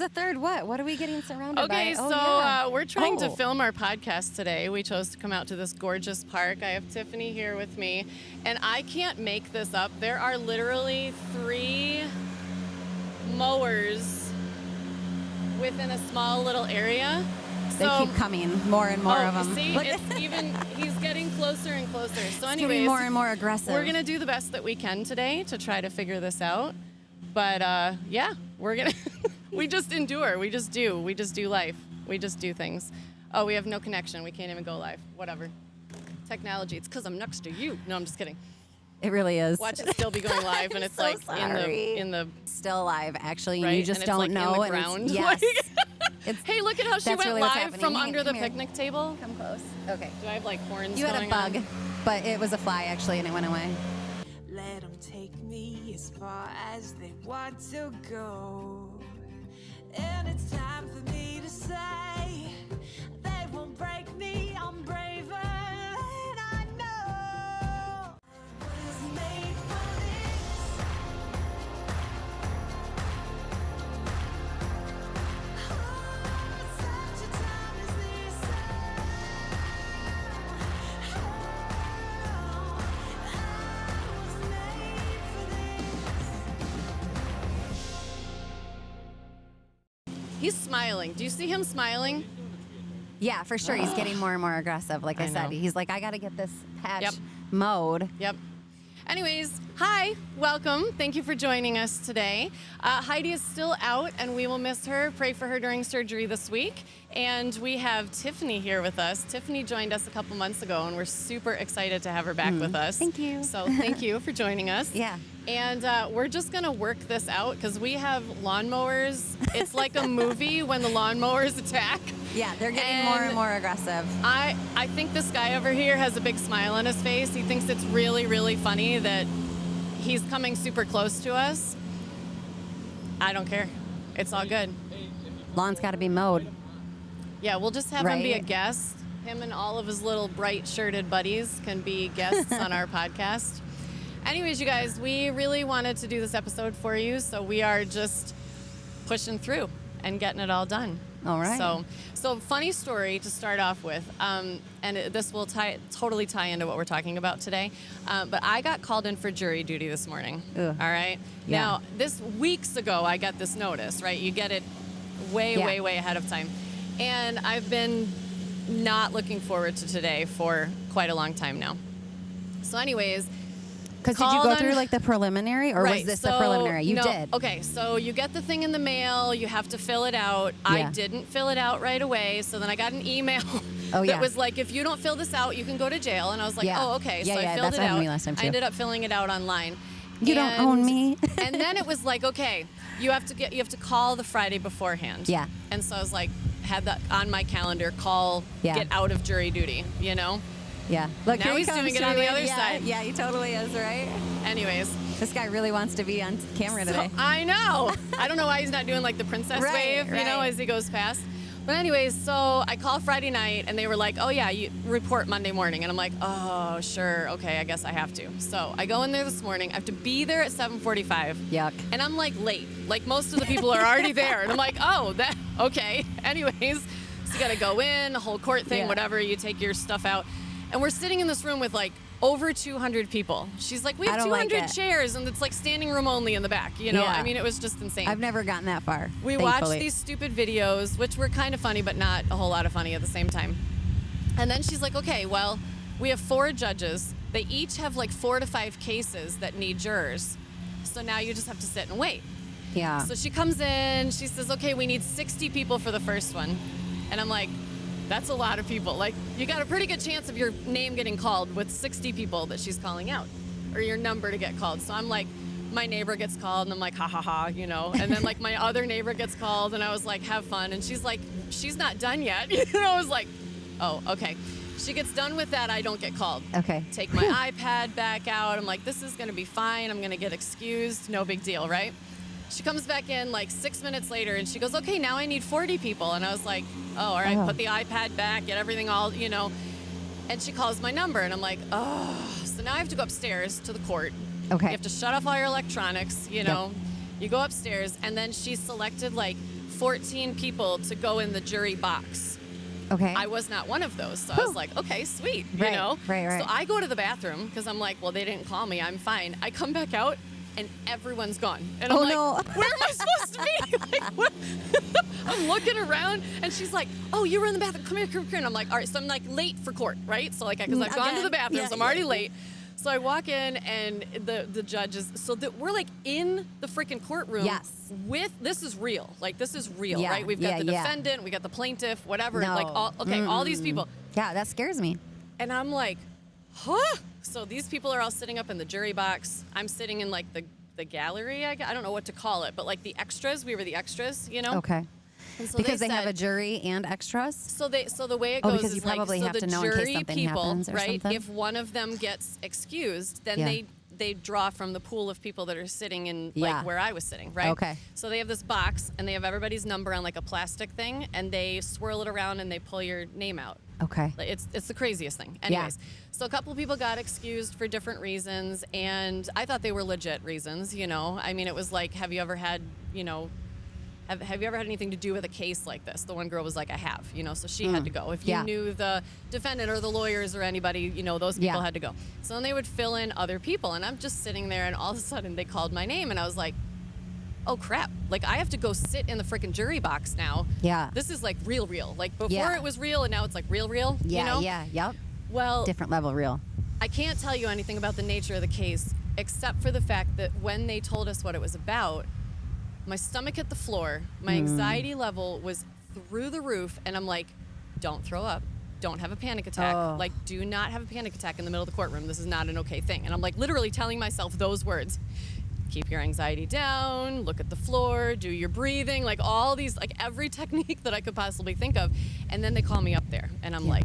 The third what? What are we getting surrounded by? Okay, we're trying to film our podcast today. We chose to come out to this gorgeous park. I have Tiffany here with me, and I can't make this up. There are literally 3 mowers within a small little area. They keep coming, more and more of them. See, he's getting closer and closer. So anyways, getting more and more aggressive. We're going to do the best that we can today to try to figure this out. But yeah, we're going to... We just endure. We just do. We just do life. We just do things. Oh, we have no connection. We can't even go live. Whatever. Technology. It's because I'm next to you. No, I'm just kidding. It really is. Watch it still be going live, and it's so like in the still alive actually. Right? You just and don't like know. In the ground. Yes. Hey, look at how she went really live from under the picnic table. Come close. Okay. Do I have like horns? You had a bug, but it was a fly actually, and it went away. Let them take me as far as they want to go. And it's time for me to say they won't break me. I'm braver than I know. I was made for this. Oh, such a time as this. Oh, I was made for this. He's smiling. Do you see him smiling? Yeah, for sure. He's getting more and more aggressive. Like I said, know. he's like, I got to get this patch Yep. mowed. Yep. Anyways, hi, welcome. Thank you for joining us today. Heidi is still out, and we will miss her. Pray for her during surgery this week. And we have Tiffany here with us. Tiffany joined us a couple months ago, and we're super excited to have her back with us. Thank you. So thank you for joining us. Yeah. And we're just going to work this out because we have lawnmowers. It's like a movie when the lawnmowers attack. Yeah, they're getting more and more aggressive. I think this guy over here has a big smile on his face. He thinks it's really, really funny that he's coming super close to us. I don't care. It's all good. Lawn's got to be mowed. Yeah, we'll just have him be a Right. guest. Him and all of his little bright shirted buddies can be guests on our podcast. Anyways, you guys, we really wanted to do this episode for you, so we are just pushing through and getting it all done. All right. So funny story to start off with, this will totally tie into what we're talking about today. But I got called in for jury duty this morning. Ugh. All right. Yeah. Now, weeks ago, I got this notice. Right, you get it way ahead of time, and I've been not looking forward to today for quite a long time now. So, anyways. Because did you go through like the preliminary, or was this the preliminary? You did. Okay, so you get the thing in the mail. You have to fill it out. I didn't fill it out right away. So then I got an email that was like, if you don't fill this out, you can go to jail. And I was like, oh, okay. So I filled it out. Me last time too. I ended up filling it out online. You don't own me. And then it was like, okay, you have to call the Friday beforehand. Yeah. And so I was like, had that on my calendar, get out of jury duty, you know? Yeah. Look, now he's doing it on the other side. Yeah, he totally is, right? Anyways. This guy really wants to be on camera today. I know. I don't know why he's not doing like the princess wave, you know, as he goes past. But anyways, so I called Friday night, and they were like, oh, yeah, you report Monday morning. And I'm like, oh, sure. Okay, I guess I have to. So I go in there this morning. I have to be there at 7:45. Yuck. And I'm like late. Like most of the people are already there. And I'm like, oh, okay. Anyways, so you got to go in, the whole court thing, whatever. You take your stuff out. And we're sitting in this room with like over 200 people. She's like, we have 200 chairs, and it's like standing room only in the back. You know, I mean, it was just insane. I've never gotten that far. We watched these stupid videos, which were kind of funny, but not a whole lot of funny at the same time. And then she's like, okay, well, we have 4 judges. They each have like 4 to 5 cases that need jurors. So now you just have to sit and wait. Yeah. So she comes in, she says, okay, we need 60 people for the first one. And I'm like, that's a lot of people. Like, you got a pretty good chance of your name getting called with 60 people that she's calling out, or your number to get called. So I'm like, my neighbor gets called, and I'm like, ha, ha, ha, you know. And then, like, my other neighbor gets called, and I was like, have fun. And she's like, she's not done yet. You know, I was like, oh, okay. She gets done with that, I don't get called. Okay. Take my iPad back out. I'm like, this is going to be fine. I'm going to get excused. No big deal, right? She comes back in like 6 minutes later, and she goes, okay, now I need 40 people. And I was like, oh, all right, put the iPad back, get everything all, you know. And she calls my number, and I'm like, oh. So now I have to go upstairs to the court. Okay. You have to shut off all your electronics, you know. You go upstairs, and then she selected like 14 people to go in the jury box. Okay. I was not one of those. So I was like, okay, sweet. You know? Right. So I go to the bathroom because I'm like, well, they didn't call me. I'm fine. I come back out and everyone's gone. And I'm like, where am I supposed to be? Like, what? I'm looking around and she's like, oh, you were in the bathroom. Come here. And I'm like, all right. So I'm like late for court, right? So like, because I've gone to the bathroom, so I'm already late. So I walk in and the judge is, so that we're like in the freaking courtroom. Yes. This is real. Like, this is real, right? We've got the defendant, we got the plaintiff, whatever. No. Like, all these people. Yeah, that scares me. And I'm like, huh? So these people are all sitting up in the jury box. I'm sitting in like the gallery, I don't know what to call it, but like the extras, we were the extras, you know? Okay. And so Because they said, have a jury and extras? So the way it goes because is you probably like, have so to the know in case jury something people, happens or right? something? If one of them gets excused, then they draw from the pool of people that are sitting in like where I was sitting, right? Okay. So they have this box and they have everybody's number on like a plastic thing and they swirl it around and they pull your name out. Okay. Like, it's the craziest thing. Anyways, so a couple people got excused for different reasons, and I thought they were legit reasons, you know? I mean, it was like, have you ever had, you know, have you ever had anything to do with a case like this? The one girl was like, I have, you know, so she had to go. If you knew the defendant or the lawyers or anybody, you know, those people had to go. So then they would fill in other people, and I'm just sitting there, and all of a sudden they called my name, and I was like, oh crap, like I have to go sit in the freaking jury box now. Yeah. This is like real. Like before it was real and now it's like real, you know? Yep. Well, different level real. I can't tell you anything about the nature of the case except for the fact that when they told us what it was about, my stomach hit the floor, my anxiety level was through the roof, and I'm like, don't throw up. Don't have a panic attack. Like, do not have a panic attack in the middle of the courtroom. This is not an okay thing. And I'm like literally telling myself those words. Keep your anxiety down, look at the floor, do your breathing, like all these, like every technique that I could possibly think of. And then they call me up there and I'm like,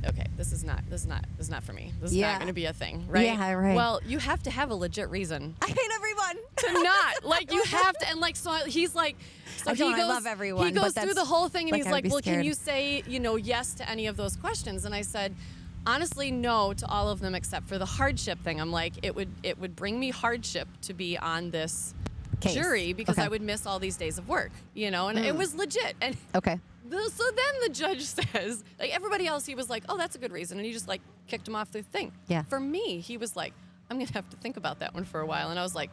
okay, this is not for me. This is not going to be a thing, right? Yeah, right. Well, you have to have a legit reason. I hate everyone. To not. Like, you have to, and like, so he's like, so he goes, I love everyone. He goes through the whole thing and he's like, well, scared. can you say, you know, yes to any of those questions? And I said, honestly, no to all of them except for the hardship thing. I'm like, it would bring me hardship to be on this jury because I would miss all these days of work, you know, and it was legit. And so then the judge says, like everybody else, he was like, oh, that's a good reason. And he just like kicked him off the thing. Yeah. For me, he was like, I'm going to have to think about that one for a while. And I was like,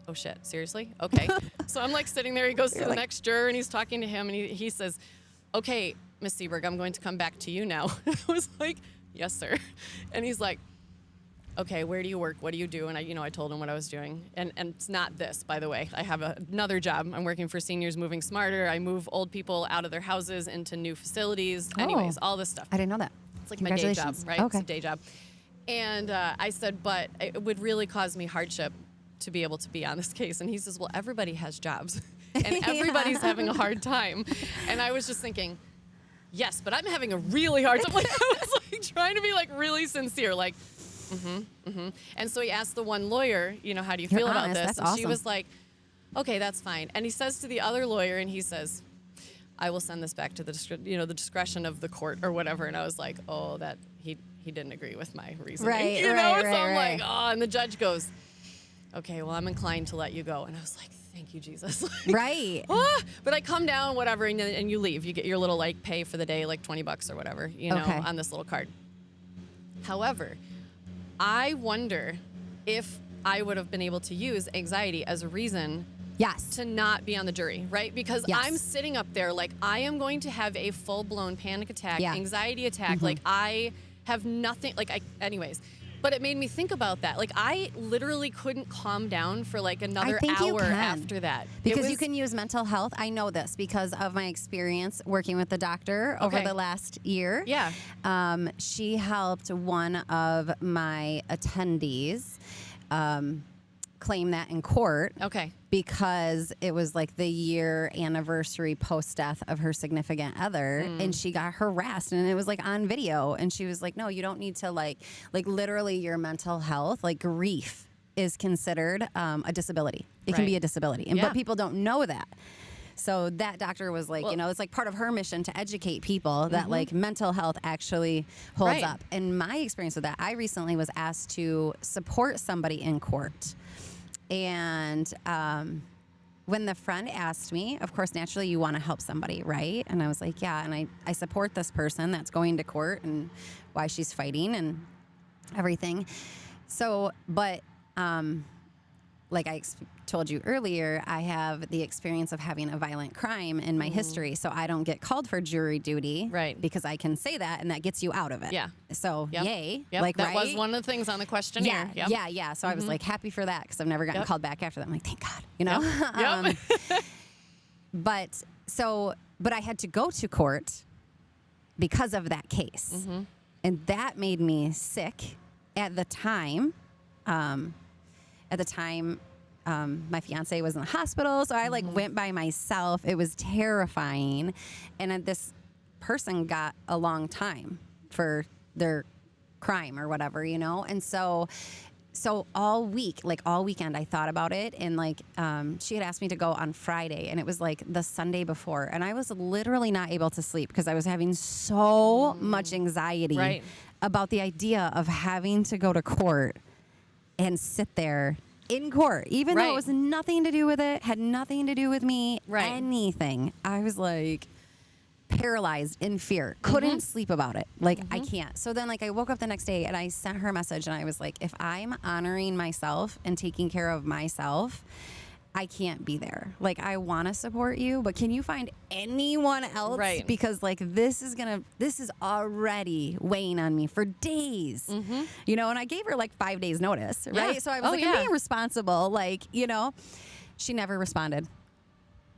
oh shit, seriously? Okay. So I'm like sitting there, he goes to the next juror and he's talking to him and he says, okay, Miss Seberg, I'm going to come back to you now. And I was like, yes, sir. And he's like, okay, where do you work? What do you do? And I told him what I was doing. And it's not this, by the way. I have another job. I'm working for Seniors Moving Smarter. I move old people out of their houses into new facilities. Anyways, all this stuff. I didn't know that. It's like my day job, right? It's a day job. And I said, but it would really cause me hardship to be able to be on this case. And he says, well, everybody has jobs. And everybody's having a hard time. And I was just thinking, yes, but I'm having a really hard time. Like, I was like trying to be like really sincere, like, And so he asked the one lawyer, you know, how do you feel about this? That's and awesome. She was like, okay, that's fine. And he says to the other lawyer, and he says, I will send this back to the discretion of the court or whatever. And I was like, oh, that he didn't agree with my reasoning. Right, you know? right, So right, I'm right. like, oh, and the judge goes, okay, well, I'm inclined to let you go. And I was like, thank you, Jesus. Like, Right. But I come down, whatever, and you leave. You get your little like pay for the day, like $20 or whatever, you know, on this little card. However, I wonder if I would have been able to use anxiety as a reason to not be on the jury, right? Because I'm sitting up there like I am going to have a full-blown panic attack, anxiety attack. Like I have nothing, anyways. But it made me think about that. Like I literally couldn't calm down for like another hour after that. Because you can use mental health. I know this because of my experience working with the doctor over the last year. Yeah. She helped one of my attendees claim that in court. Okay. Because it was like the year anniversary post-death of her significant other, and she got harassed, and it was like on video, and she was like, no, you don't need to like literally your mental health, like grief is considered a disability. It can be a disability, but people don't know that. So that doctor was like, it's like part of her mission to educate people that like mental health actually holds up. And my experience with that, I recently was asked to support somebody in court. And when the friend asked me, of course, naturally you want to help somebody, right? And I was like, yeah. And I support this person that's going to court and why she's fighting and everything. So, but, like I told you earlier, I have the experience of having a violent crime in my history. So I don't get called for jury duty. Right. Because I can say that and that gets you out of it. Yeah. So yay. Yep. Like, that right? was one of the things on the questionnaire. Yeah. So I was like happy for that because I've never gotten called back after that. I'm like, thank God, you know? Yep. But I had to go to court because of that case. And that made me sick at the time. My fiance was in the hospital, so I like went by myself. It was terrifying. And this person got a long time for their crime or whatever, you know? And so all weekend I thought about it. And like, she had asked me to go on Friday and it was like the Sunday before. And I was literally not able to sleep because I was having so much anxiety about the idea of having to go to court and sit there in court, even though it was nothing to do with it, had nothing to do with me, anything. I was like paralyzed in fear, couldn't sleep about it. Like, I can't. So then like I woke up the next day and I sent her a message and I was like, if I'm honoring myself and taking care of myself, I can't be there. Like, I want to support you, but can you find anyone else? Right. Because like this is already weighing on me for days, you know, and I gave her like 5 days notice. Right. Yeah. So I was I'm being responsible. Like, you know, she never responded.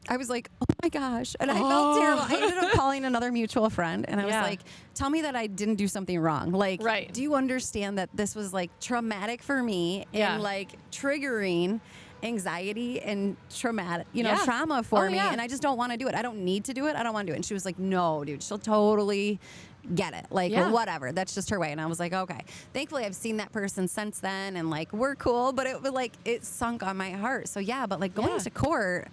I was like, oh my gosh. And I felt terrible. I ended up calling another mutual friend and I was like, tell me that I didn't do something wrong. Like, do you understand that this was like traumatic for me and like triggering anxiety and traumatic, trauma for me. And I just don't want to do it. I don't need to do it. I don't want to do it. And she was like, no, dude, she'll totally get it. Like, whatever. That's just her way. And I was like, okay. Thankfully, I've seen that person since then and like, we're cool. But it was like, it sunk on my heart. So yeah, but like going to court,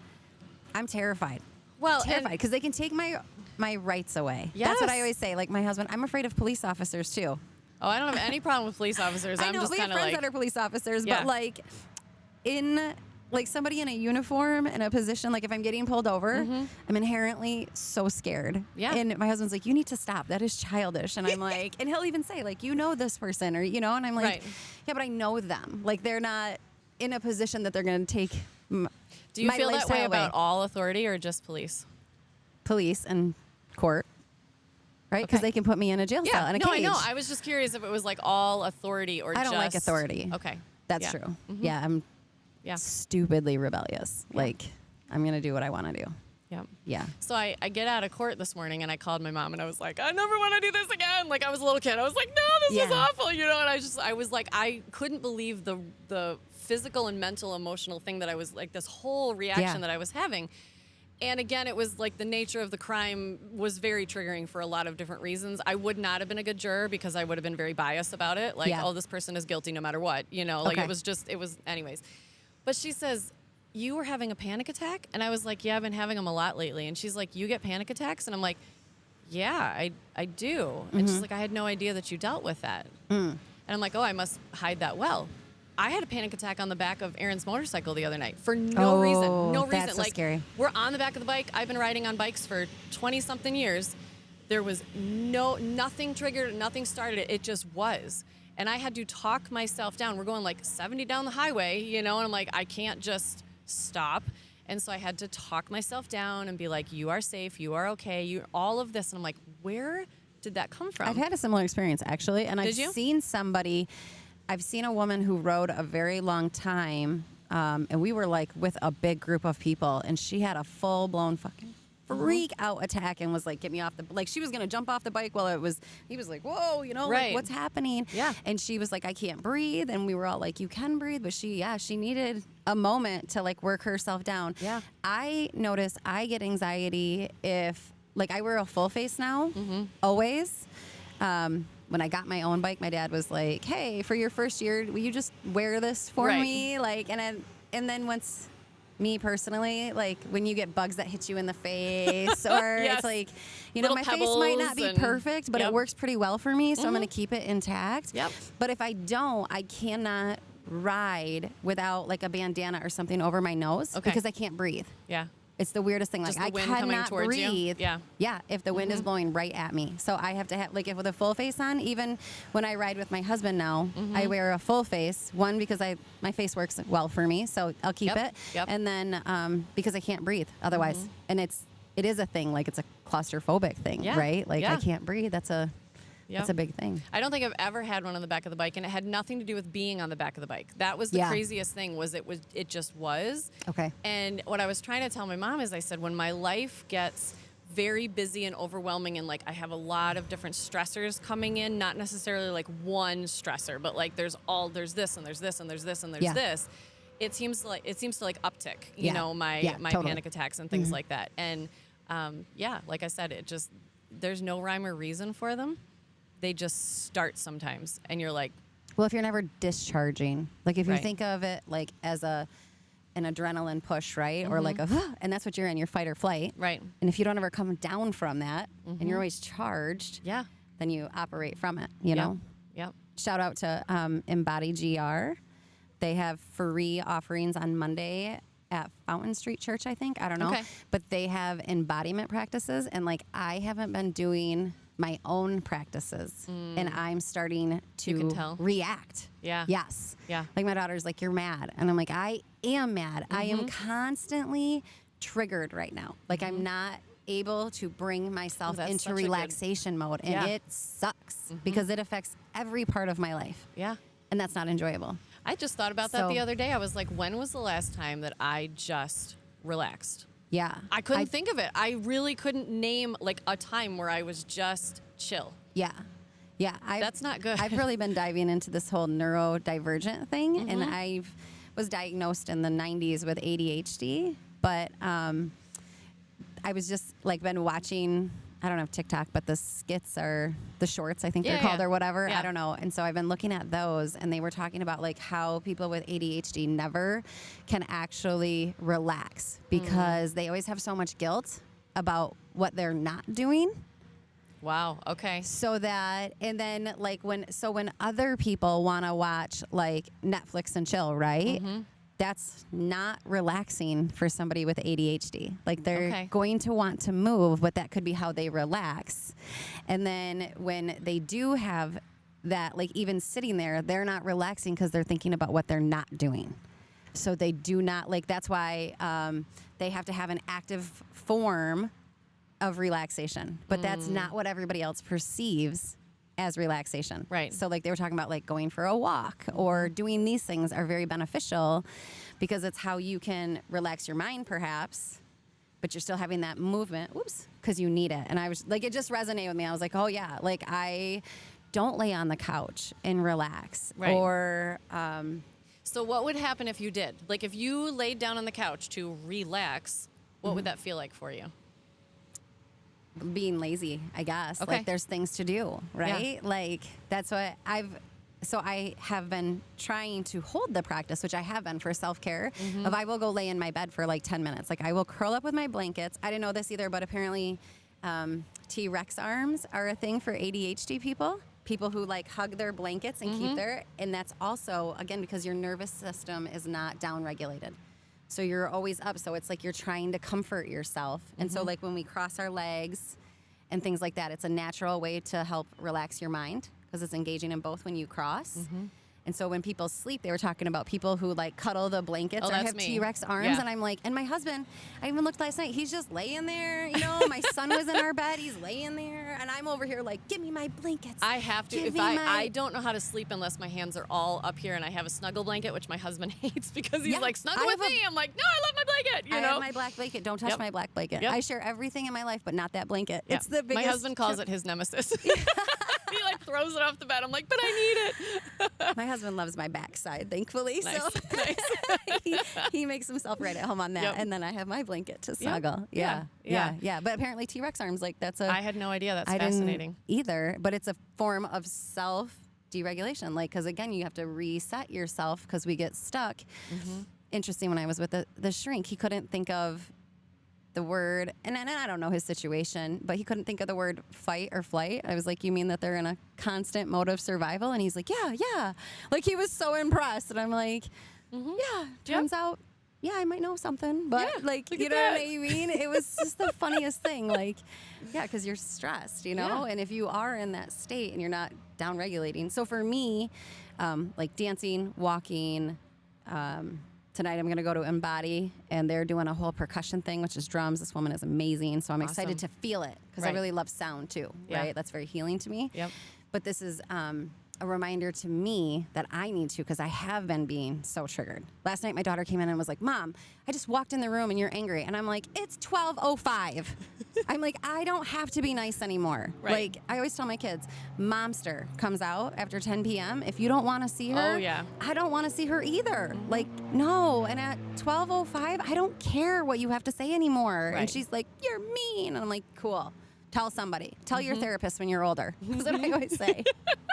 I'm terrified. Well, terrified because they can take my rights away. That's what I always say. Like my husband, I'm afraid of police officers too. Oh, I don't have any problem with police officers. I know, we have friends that are police officers, but like in like somebody in a uniform in a position, like if I'm getting pulled over, I'm inherently so scared. Yeah. And my husband's like, you need to stop. That is childish. And I'm like, and he'll even say like, you know this person or, you know, and I'm like, yeah, but I know them. Like they're not in a position that they're going to take Do you feel that way about all authority or just police? Police and court. Right? Because they can put me in a jail cell in a cage. I know. I was just curious if it was like all authority or I don't like authority. Okay. That's true. Yeah, I'm stupidly rebellious. Like, I'm going to do what I want to do. Yeah. Yeah. So I get out of court this morning and I called my mom and I was like, I never want to do this again. Like I was a little kid. I was like, no, this is awful, you know? And I was like, I couldn't believe the physical and mental, emotional thing that I was like, this whole reaction that I was having. And again, it was like the nature of the crime was very triggering for a lot of different reasons. I would not have been a good juror because I would have been very biased about it. Like, oh, this person is guilty no matter what, you know, like it was anyways. But she says, you were having a panic attack? And I was like, yeah, I've been having them a lot lately. And she's like, you get panic attacks? And I'm like, yeah, I do. And she's like, I had no idea that you dealt with that. And I'm like, oh, I must hide that well. I had a panic attack on the back of Aaron's motorcycle the other night for no reason. No reason. That's so scary. We're on the back of the bike. I've been riding on bikes for 20-something years. There was nothing triggered, nothing started it. It just was. And I had to talk myself down. We're going like 70 down the highway, you know, and I'm like, I can't just stop. And so I had to talk myself down and be like, you are safe, you are okay, you all of this. And I'm like, where did that come from? I've had a similar experience actually. And I've seen a woman who rode a very long time, and we were like with a big group of people, and she had a full-blown fucking freak out attack and was like, get me off like she was going to jump off the bike while he was like, whoa, you know, like, what's happening? Yeah. And she was like, I can't breathe. And we were all like, you can breathe. But she needed a moment to like work herself down. Yeah. I notice I get anxiety if like I wear a full face now, always. When I got my own bike, my dad was like, hey, for your first year, will you just wear this for me? Like, and then once me personally, like when you get bugs that hit you in the face or it's like, you know, my face might not be perfect, but it works pretty well for me. So I'm going to keep it intact. Yep. But if I don't, I cannot ride without like a bandana or something over my nose because I can't breathe. Yeah. It's the weirdest thing. Just Like the I wind coming cannot towards you? breathe. Yeah. Yeah. If the wind is blowing right at me, so I have to have like if with a full face on. Even when I ride with my husband now, I wear a full face. One because my face works well for me, so I'll keep it. Yep. And then because I can't breathe otherwise, and it is a thing. Like it's a claustrophobic thing, Yeah. right? Like Yeah. I can't breathe. That's a big thing. I don't think I've ever had one on the back of the bike, and it had nothing to do with being on the back of the bike. That was the craziest thing. It just was. Okay. And what I was trying to tell my mom is, I said, when my life gets very busy and overwhelming, and like I have a lot of different stressors coming in, not necessarily like one stressor, but like there's this and there's this and there's this and there's this. It seems to like uptick, you know, my totally. panic attacks and things like that. And like I said, there's no rhyme or reason for them. They just start sometimes, and you're like, well, if you're never discharging, like if you Right. think of it like as an adrenaline push, right? Or like and that's what you're in, your fight or flight. Right. And if you don't ever come down from that and you're always charged, yeah, then you operate from it, you know? Yep. Shout out to Embody GR. They have free offerings on Monday at Fountain Street Church, I think. I don't know. Okay. But they have embodiment practices. And like, I haven't been doing my own practices. And I'm starting You can to tell. react. Yeah. Yes. Yeah. Like my daughter's like, you're mad. And I'm like, I am mad. I am constantly triggered right now. Like I'm not able to bring myself that's into such a good- relaxation mode. And Yeah. it sucks because it affects every part of my life. Yeah. And that's not enjoyable. I just thought about that the other day. I was like, when was the last time that I just relaxed? Yeah. I couldn't think of it. I really couldn't name like a time where I was just chill. Yeah. Yeah. That's not good. I've really been diving into this whole neurodivergent thing. And I was diagnosed in the 90s with ADHD. But I was just like been watching, I don't know if TikTok, but the skits are the shorts, I think they're called or whatever. Yeah. I don't know. And so I've been looking at those and they were talking about like how people with ADHD never can actually relax because they always have so much guilt about what they're not doing. Wow. Okay. So that, and then like when other people want to watch like Netflix and chill, right? That's not relaxing for somebody with ADHD. Like they're going to want to move, but that could be how they relax. And then when they do have that, like even sitting there, they're not relaxing because they're thinking about what they're not doing. So they do not, like that's why they have to have an active form of relaxation. But that's not what everybody else perceives as relaxation. Right. So like they were talking about like going for a walk or doing these things are very beneficial because it's how you can relax your mind perhaps, but you're still having that movement, because you need it. And I was like, it just resonated with me. I was like, oh yeah, like I don't lay on the couch and relax. Right. Or So what would happen if you did? Like if you laid down on the couch to relax, what would that feel like for you? being lazy, I guess. Okay. Like there's things to do, right? Like that's what I have been trying to hold the practice, which I have been for self-care, of I will go lay in my bed for like 10 minutes. Like I will curl up with my blankets. I didn't know this either, but apparently T-Rex arms are a thing for ADHD people. People who like hug their blankets and keep their, and that's also, again, because your nervous system is not down-regulated. So you're always up. So it's like you're trying to comfort yourself. And so like when we cross our legs and things like that, it's a natural way to help relax your mind because it's engaging in both when you cross. And so when people sleep, they were talking about people who like cuddle the blankets or that's have me. T-Rex arms. Yeah. And I'm like, and my husband, I even looked last night, he's just laying there, you know, my son was in our bed, he's laying there. And I'm over here like, give me my blankets. I have to. Give If me I don't know how to sleep unless my hands are all up here and I have a snuggle blanket, which my husband hates because he's Yeah, like, snuggle I with have me. I'm like, no, I love my blanket. You I know? have my black blanket. Don't touch Yep. my black blanket. Yep. I share everything in my life, but not that blanket. Yeah. It's the biggest. My husband calls it his nemesis. He like throws it off the bed. I'm like, but I need it. My husband loves my backside, thankfully. Nice. So he makes himself right at home on that. Yep. And then I have my blanket to Yep. snuggle. Yeah. Yeah. But apparently T-Rex arms, like that's a. I had no idea. That's I fascinating. didn't either, but it's a form of self-deregulation. Like, because again, you have to reset yourself because we get stuck. Interesting, when I was with the shrink, he couldn't think of the word, and I don't know his situation, but he couldn't think of the word fight or flight. I was like, you mean that they're in a constant mode of survival? And he's like, yeah. Like, he was so impressed. And I'm like, yeah, turns out, yeah, I might know something. But, like, you know what I mean? It was just the funniest thing. Like, yeah, because you're stressed, you know? And if you are in that state and you're not down regulating. So for me, like dancing, walking, tonight I'm going to go to Embody, and they're doing a whole percussion thing, which is drums. This woman is amazing. So I'm excited to feel it because I really love sound too, right? That's very healing to me. Yep. But this is a reminder to me that I need to, because I have been being so triggered. Last night my daughter came in and was like, Mom, I just walked in the room and you're angry. And I'm like, it's 12:05. I'm like, I don't have to be nice anymore. Right. Like, I always tell my kids, Momster comes out after 10 p.m. If you don't want to see her, I don't want to see her either. Like, no. And at 12:05, I don't care what you have to say anymore. Right. And she's like, you're mean. And I'm like, cool. Tell somebody. Tell your therapist when you're older. That's what I always say.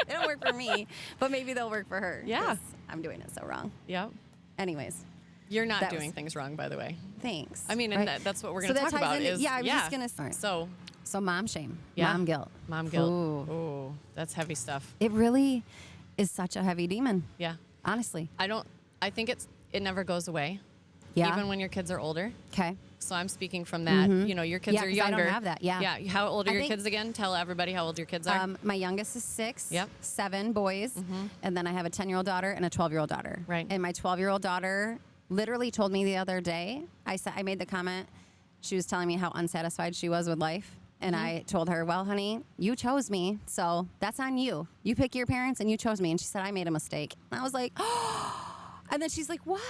They don't work for me, but maybe they'll work for her. Yeah. 'Cause I'm doing it so wrong. Yep. Anyways. You're not doing things wrong, by the way. Thanks. I mean, and that's what we're going to talk about is... Yeah, I was just going to... So mom shame. Yeah. Mom guilt. Mom guilt. Ooh. Ooh, that's heavy stuff. It really is such a heavy demon. Yeah. Honestly. I think it never goes away. Yeah. Even when your kids are older. Okay. So I'm speaking from that. You know, your kids are younger. I don't have that. Yeah. Yeah. How old are your kids again? Tell everybody how old your kids are. My youngest is 6. Yep. 7 boys. And then I have a 10-year-old daughter and a 12-year-old daughter. Right. And my 12-year-old daughter literally told me the other day, I made the comment, she was telling me how unsatisfied she was with life. And I told her, well, honey, you chose me, so that's on you. You pick your parents and you chose me. And she said, I made a mistake. And I was like, oh. And then she's like, what?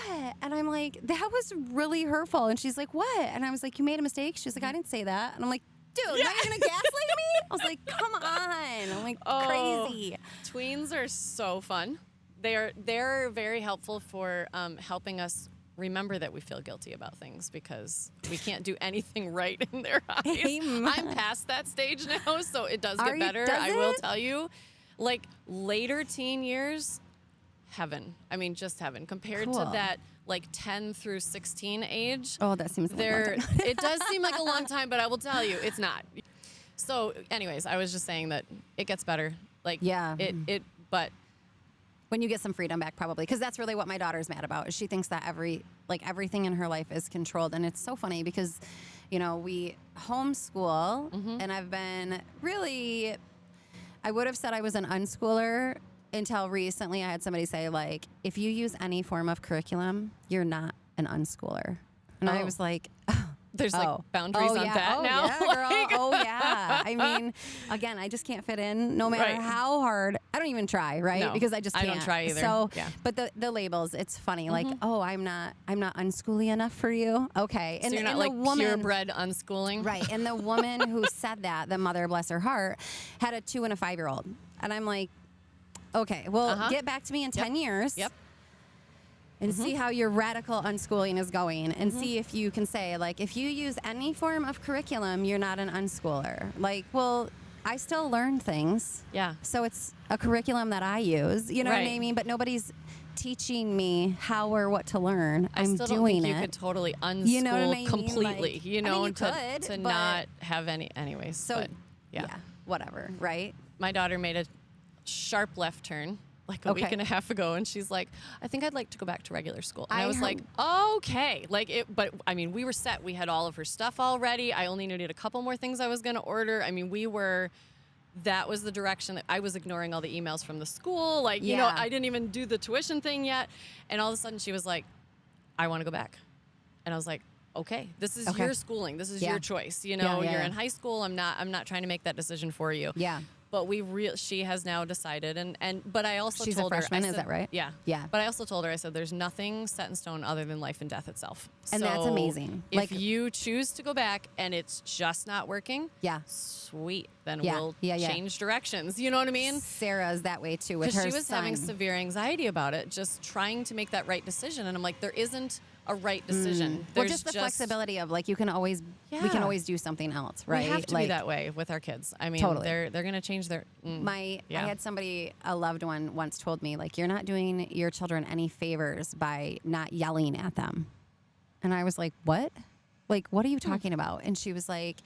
And I'm like, that was really hurtful. And she's like, what? And I was like, you made a mistake? She's like, I didn't say that. And I'm like, dude, now you're going to gaslight me? I was like, come on. I'm like, crazy. Tweens are so fun. They're very helpful for helping us remember that we feel guilty about things because we can't do anything right in their eyes. Amen. I'm past that stage now, so it does get better. Does I it? will tell you, like later teen years, heaven. I mean, just heaven compared to that like 10 through 16 age. Oh, that seems like a long time. It does seem like a long time, but I will tell you, it's not. So, anyways, I was just saying that it gets better. Like, but when you get some freedom back, probably, because that's really what my daughter's mad about. Is she thinks that everything in her life is controlled, and it's so funny because, you know, we homeschool, and I've been really. I would have said I was an unschooler until recently. I had somebody say, like, if you use any form of curriculum, you're not an unschooler, and I was like. There's like boundaries on that now. Yeah, girl. I mean, again, I just can't fit in no matter how hard. I don't even try, right? No, because I just can't. I don't try either. So, but the labels, it's funny. Like, I'm not unschooly enough for you. Okay. So you're not like purebred unschooling. Right. And the woman who said that, the mother, bless her heart, had a 2 and a 5-year-old. And I'm like, okay, well, get back to me in 10 years. Yep. And see how your radical unschooling is going, and see if you can say, like, if you use any form of curriculum, you're not an unschooler. Like, well, I still learn things. Yeah. So it's a curriculum that I use. You know what I mean? But nobody's teaching me how or what to learn. I'm still doing don't think it. You could totally unschool you know what I mean? completely. Like, you know, I mean, to not have any. Anyways. So but, yeah, whatever. Right. My daughter made a sharp left turn like a week and a half ago, and she's like, I think I'd like to go back to regular school. And I was like, okay. Like but I mean, we were set. We had all of her stuff already. I only needed a couple more things I was going to order. I mean, that was the direction that I was ignoring all the emails from the school. Like, you know, I didn't even do the tuition thing yet. And all of a sudden she was like, I want to go back. And I was like, okay, this is your schooling. This is your choice. You know, you're in high school. I'm not trying to make that decision for you. Yeah. But she has now decided, but I also She's told a freshman, her, I is said, that right? Yeah, yeah. But I also told her, I said, there's nothing set in stone other than life and death itself. And so that's amazing. If you choose to go back and it's just not working, sweet, then we'll change directions. You know what I mean? Sarah's that way too with her son. She was having severe anxiety about it, just trying to make that right decision. And I'm like, there isn't a right decision. Well, just the flexibility of like we can always do something else, right? We have to be that way with our kids. I mean, they're going to change their. I had somebody, a loved one, once told me like, you're not doing your children any favors by not yelling at them, and I was like, what? Like, what are you talking about? And she was like,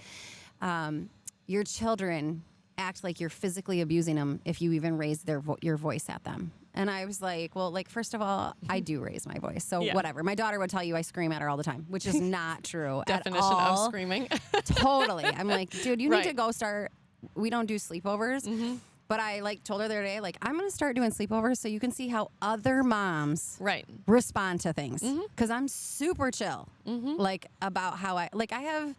your children act like you're physically abusing them if you even raise your voice at them. And I was like, well, like, first of all, I do raise my voice. So whatever. My daughter would tell you I scream at her all the time, which is not true Definition at all. of screaming. Totally. I'm like, dude, you need to go start. We don't do sleepovers. But I like told her the other day, like, I'm going to start doing sleepovers so you can see how other moms respond to things. Because I'm super chill, like, about how I have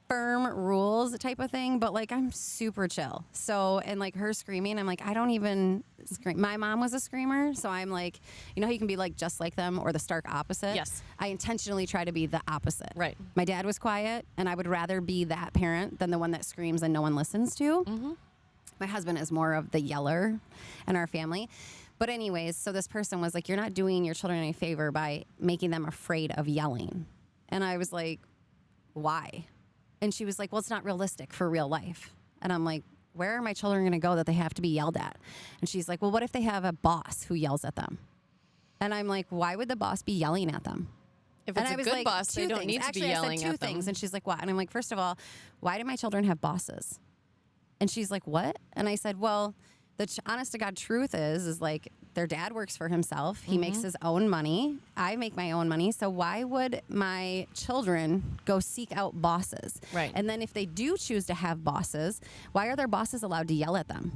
firm rules type of thing, but like I'm super chill. So, and like her screaming, I'm like, I don't even scream. My mom was a screamer, so I'm like, you know how you can be like just like them or the stark opposite? Yes. I intentionally try to be the opposite. Right. My dad was quiet, and I would rather be that parent than the one that screams and no one listens to. My husband is more of the yeller in our family. But anyways, so this person was like, you're not doing your children any favor by making them afraid of yelling. And I was like, why? And she was like, well, it's not realistic for real life. And I'm like, where are my children going to go that they have to be yelled at? And she's like, well, what if they have a boss who yells at them? And I'm like, why would the boss be yelling at them? If it's a good boss, they don't need to be yelling at them. Actually, I said two things. And she's like, what? And I'm like, first of all, why do my children have bosses? And she's like, what? And I said, well, the honest to God truth is like their dad works for himself. He makes his own money. I make my own money. So why would my children go seek out bosses? Right. And then if they do choose to have bosses, why are their bosses allowed to yell at them?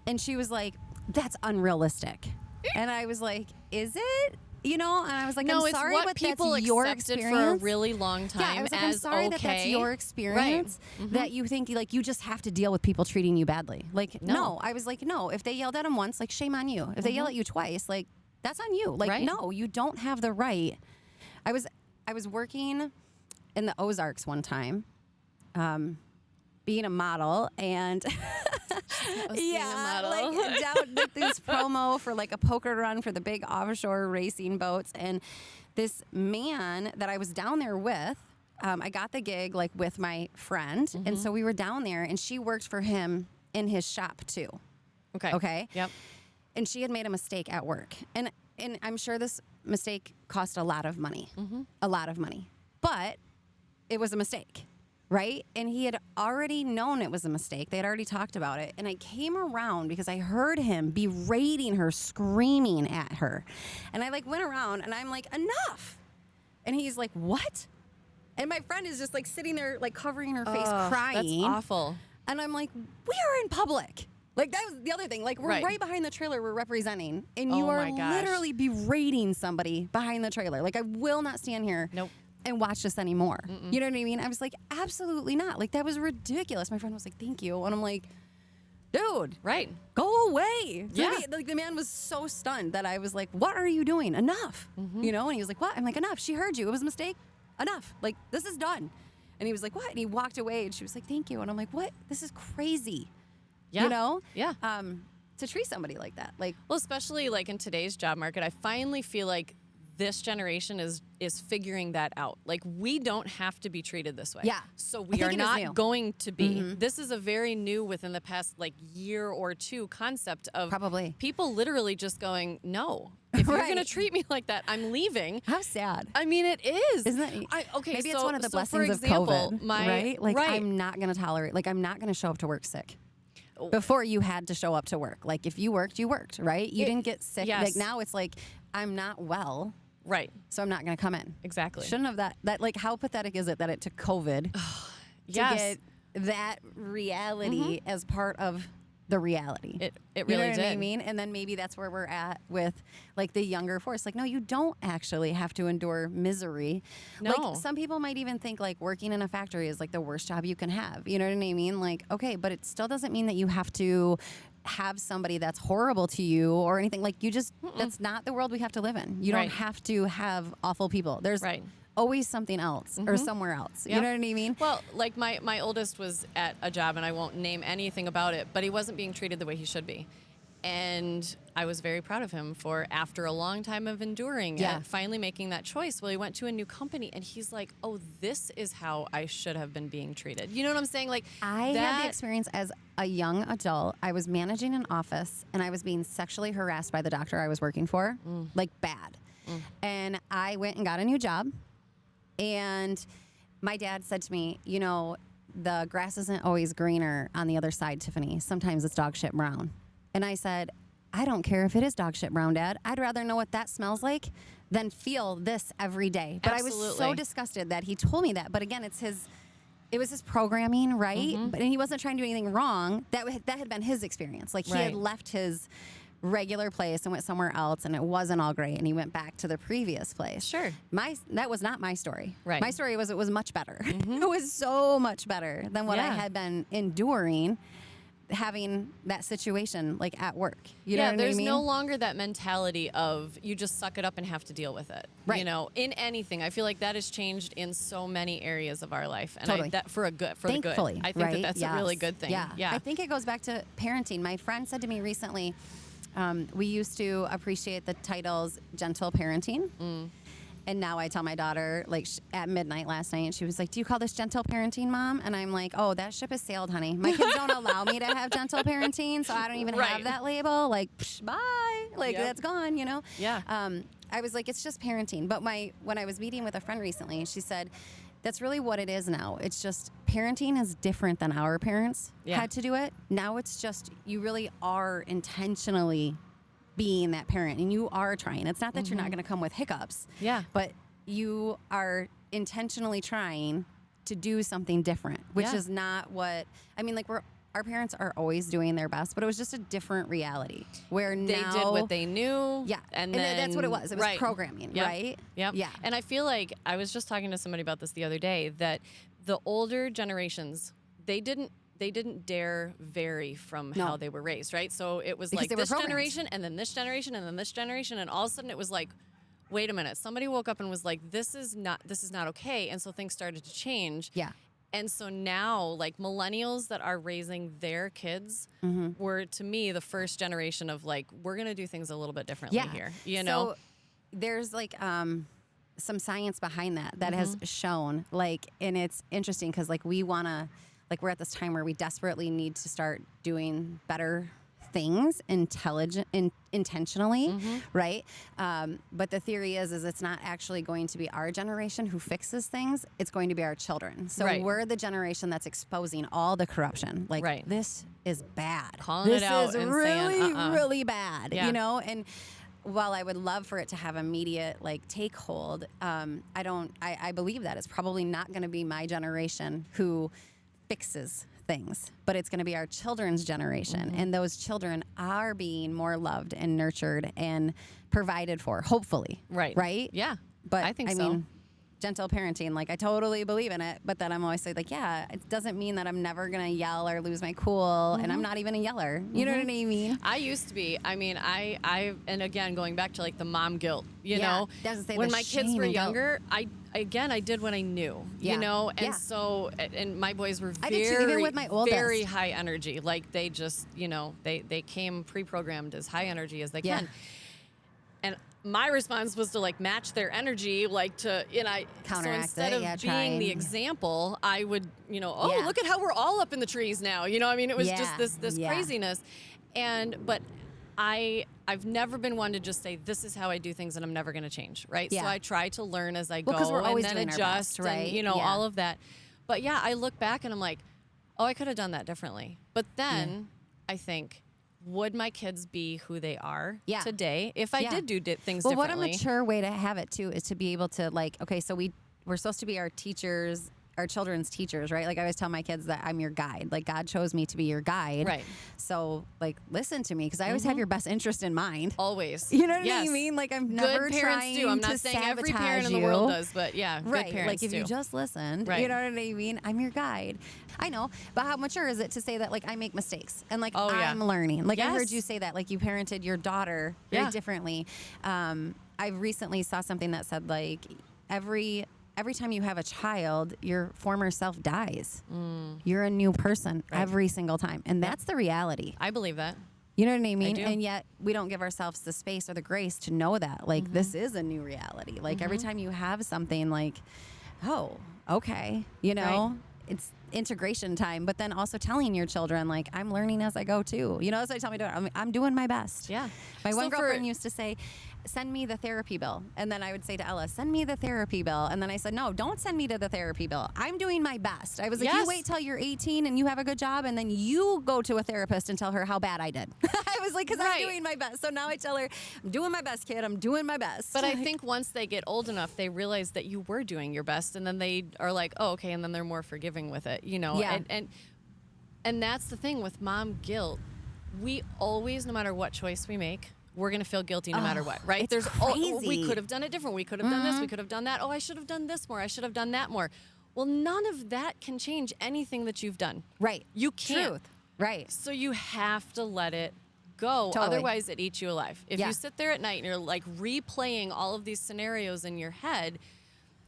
And she was like, that's unrealistic. And I was like, is it? You know, and I was like, no, I'm sorry, it's what but people that's your accepted experience for a really long time. Yeah, I was like, I'm as sorry that that's your experience. Right. That you think like you just have to deal with people treating you badly. Like, no. I was like, no. If they yelled at him once, like, shame on you. If they yell at you twice, like, that's on you. Like, no, you don't have the right. I was working in the Ozarks one time, being a model, and like down like this promo for like a poker run for the big offshore racing boats, and this man that I was down there with, I got the gig like with my friend, and so we were down there, and she worked for him in his shop too. Okay. Yep. And she had made a mistake at work, and I'm sure this mistake cost a lot of money, but it was a mistake. Right? And he had already known it was a mistake. They had already talked about it. And I came around because I heard him berating her, screaming at her. And I like went around and I'm like, enough. And he's like, what? And my friend is just like sitting there, like covering her face, crying. That's awful. And I'm like, we are in public. Like, that was the other thing. Like, we're right behind the trailer we're representing. And you are literally berating somebody behind the trailer. Like, I will not stand here. Nope. And watch this anymore. You know what I mean? I was like, absolutely not. Like, that was ridiculous. My friend was like, thank you. And I'm like, dude, go away. Yeah. Like, the man was so stunned that I was like, what are you doing? Enough. You know? And he was like, what? I'm like, enough. She heard you. It was a mistake. Enough. Like, this is done. And he was like, what? And he walked away, and she was like, thank you. And I'm like, what? This is crazy. Yeah. You know? Yeah. To treat somebody like that. Like, well, especially like in today's job market, I finally feel like this generation is figuring that out. Like, we don't have to be treated this way. Yeah. So we are not going to be. This is a very new, within the past like year or two, concept of probably people literally just going, no. If you're going to treat me like that, I'm leaving. How sad. I mean, it is. Isn't it? Okay, maybe so, it's one of the blessings for example, of COVID, right? Like, I'm not going to tolerate, like, I'm not going to show up to work sick. Before, you had to show up to work. Like, if you worked, right? You didn't get sick. Yes. Like, now it's like, I'm not well. Right. So I'm not going to come in. Exactly. Shouldn't have that, like, how pathetic is it that it took COVID to get that reality as part of the reality? It really you know did. what I mean? And then maybe that's where we're at with, like, the younger force. Like, no, you don't actually have to endure misery. No. Like, some people might even think, like, working in a factory is, like, the worst job you can have. You know what I mean? Like, okay, but it still doesn't mean that you have to have somebody that's horrible to you or anything. Like, you just, that's not the world we have to live in. You don't have to have awful people. There's always something else or somewhere else. You know what I mean? Well, like my oldest was at a job, and I won't name anything about it, but he wasn't being treated the way he should be. And I was very proud of him for, after a long time of enduring it, finally making that choice. Well, he went to a new company, and he's like, oh, this is how I should have been being treated. You know what I'm saying? Like, I had the experience as a young adult. I was managing an office, and I was being sexually harassed by the doctor I was working for, like, bad. And I went and got a new job, and My dad said to me, you know, the grass isn't always greener on the other side, Tiffany. Sometimes it's dog shit brown. And I said, I don't care if it is dog shit brown, Dad. I'd rather know what that smells like than feel this every day. But Absolutely. I was so disgusted that he told me that. But again, it was his programming, right? But and he wasn't trying to do anything wrong. That had been his experience. Like he had left his regular place and went somewhere else, and it wasn't all great, and he went back to the previous place. Sure. That was not my story. Right. My story was it was much better. It was so much better than what I had been enduring having that situation like at work. You know what I mean? There's no longer that mentality of you just suck it up and have to deal with it. Right. You know, in anything. I feel like that has changed in so many areas of our life. And Totally. that for the Thankfully, good. I think right? that's a really good thing. Yeah. I think it goes back to parenting. My friend said to me recently, we used to appreciate the titles gentle parenting. And now I tell my daughter, like at midnight last night, she was like, do you call this gentle parenting, Mom? And I'm like, oh, that ship has sailed, honey. My kids don't allow me to have gentle parenting, so I don't even have that label. Like, psh, bye. Like, that's gone, you know? Yeah. I was like, it's just parenting. But when I was meeting with a friend recently, she said, that's really what it is now. It's just parenting is different than our parents had to do it. Now it's just you really are intentionally being that parent, and you are trying. It's not that you're not going to come with hiccups. Yeah. But you are intentionally trying to do something different, which is not what I mean. Like our parents are always doing their best, but it was just a different reality where they now did what they knew. Yeah, and then, that's what it was. It was right. programming, Yep. right? Yep. Yeah. And I feel like I was just talking to somebody about this the other day that the older generations they didn't dare vary from how they were raised, right? So it was Because like they were this programmed. generation and then this generation and then this generation, and all of a sudden it was like, wait a minute, somebody woke up and was like, this is not okay, and so things started to change. Yeah. And so now, like millennials that are raising their kids were, to me, the first generation of like, we're going to do things a little bit differently here. You know? So there's like some science behind that has shown like, and it's interesting because like we want to, like we're at this time where we desperately need to start doing better things intentionally, right? But the theory is it's not actually going to be our generation who fixes things. It's going to be our children. So we're the generation that's exposing all the corruption. Like this is bad. Calling this it out is and really, saying, really bad. Yeah. You know, and while I would love for it to have immediate like take hold, I believe that it's probably not going to be my generation who fixes things, but it's going to be our children's generation, and those children are being more loved and nurtured and provided for, hopefully. Right? Yeah. But I think I so. mean, gentle parenting, like I totally believe in it, but then I'm always like, yeah, it doesn't mean that I'm never going to yell or lose my cool, and I'm not even a yeller. You know what I mean? I used to be. I mean, I and again, going back to like the mom guilt, you know, doesn't say when the my kids shame were and guilt. younger, I did what I knew, Yeah. you know, and Yeah. so, and my boys were I did too, even very, with my oldest. very high energy. Like they just, you know, they came pre-programmed as high energy as they Yeah. can. And my response was to like match their energy, like to, so Counteract instead it, of yeah, being try the and- example, I would, Yeah. look at how we're all up in the trees now. You know, I mean, it was Yeah. just this Yeah. craziness. But I've never been one to just say, this is how I do things and I'm never going to change, right? Yeah. So I try to learn as I Well, 'cause go we're always and then doing our adjust best, right? and, Yeah. all of that. But yeah, I look back and I'm like, oh, I could have done that differently. But then I think, would my kids be who they are today if I did do things well, differently? what a mature way to have it too is to be able to like, okay, so we're supposed to be our teachers, our children's teachers, right? Like I always tell my kids that I'm your guide. Like God chose me to be your guide. Right. So like listen to me because I always have your best interest in mind. Always. You know what I Yes. mean? Like I'm never Good parents trying do. I'm to not saying every sabotage parent in the you. world does, but yeah, Right. good parents Like if do. you just listened, Right. you know what I mean? I'm your guide. I know, but how mature is it to say that like I make mistakes and like Oh, yeah. I'm learning? Like I heard Yes. you say that like you parented your daughter very Yeah. differently. I recently saw something that said like every time you have a child, your former self dies. You're a new person every single time, and that's the reality. I believe that. You know what I mean? do. And yet we don't give ourselves the space or the grace to know that. Like this is a new reality. Like every time you have something like, oh, okay, it's integration time, but then also telling your children like, I'm learning as I go too. That's what I tell my daughter. I'm doing my best. Yeah. My So one for- girlfriend used to say, send me the therapy bill. And then I would say to Ella, send me the therapy bill. And then I said, no, don't send me to the therapy bill. I'm doing my best. I was like, Yes. you wait till you're 18 and you have a good job, and then you go to a therapist and tell her how bad I did. I was like, because Right. I'm doing my best. So now I tell her, I'm doing my best, kid. I'm doing my best. But I think once they get old enough, they realize that you were doing your best, and then they are like, oh, okay, and then they're more forgiving with it, you know? Yeah. And that's the thing with mom guilt. We always, no matter what choice we make, we're going to feel guilty no matter what, right? it's we crazy. could have done it different. We could have done this. We could have done that. Oh, I should have done this more. I should have done that more. Well, none of that can change anything that you've done. right. You can't. Truth. Right. So you have to let it go. Totally. Otherwise, it eats you alive. If Yeah. you sit there at night and you're like replaying all of these scenarios in your head,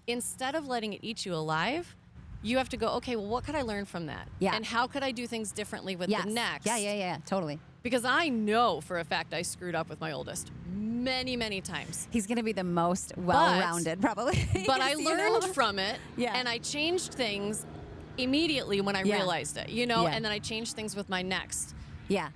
instead of letting it eat you alive, you have to go, okay, well, what could I learn from that? Yeah. And how could I do things differently with Yes. the next? Yeah. Totally. Because I know for a fact I screwed up with my oldest many, many times. He's going to be the most well-rounded, probably. But I You learned know? from it, Yeah. and I changed things immediately when I Yeah. realized it, you know, Yeah. and then I changed things with my next. Yeah.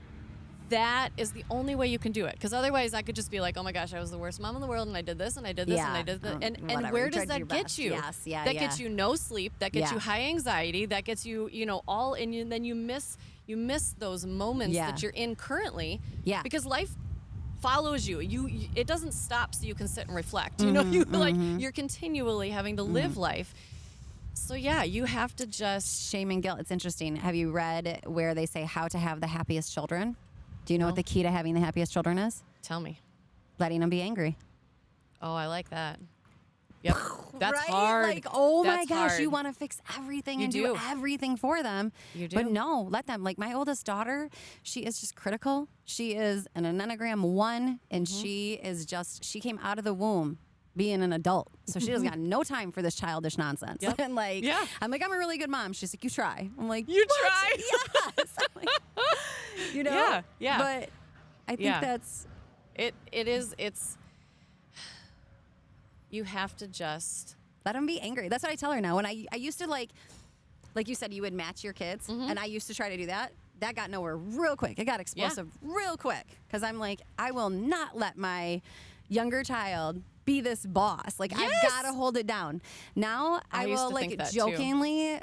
That is the only way you can do it, because otherwise I could just be like, oh my gosh, I was the worst mom in the world, and I did this and I did this and I did that. And Whatever. where You does tried to do that your get best. you? Yes, yeah, that yeah. gets you no sleep, that gets Yeah. you high anxiety, that gets you, you know, all, and then you miss those moments Yeah. that you're in currently. Yeah. Because life follows you. It doesn't stop so you can sit and reflect. You know, you like you're continually having to live life. So yeah, you have to just Shame and guilt. It's interesting. Have you read where they say how to have the happiest children? Do you know what the key to having the happiest children is? tell me. Letting them be angry. Oh, I like that. Yep. That's right? hard. Like, oh my That's gosh, hard. you want to fix everything You and do. do everything for them. You do. But no, let them. Like my oldest daughter, she is just critical. She is an Enneagram 1, and Mm-hmm. she came out of the womb being an adult. So she doesn't got no time for this childish nonsense. Yep. And like, Yeah. I'm like, I'm a really good mom. She's like, you try. I'm like, You "What?" try? Yes. I'm like, you know? Yeah, yeah. But I think Yeah. that's, It's you have to just let them be angry. That's what I tell her now. When I used to like you said, you would match your kids, and I used to try to do that. That got nowhere real quick. It got explosive real quick because I'm like, I will not let my younger child be this boss. Like Yes! I've got to hold it down. Now I I used will to like think that too. jokingly.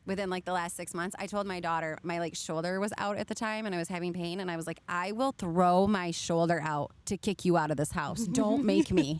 Within like the last 6 months, I told my daughter my like shoulder was out at the time and I was having pain, and I was like, I will throw my shoulder out to kick you out of this house. Don't make me.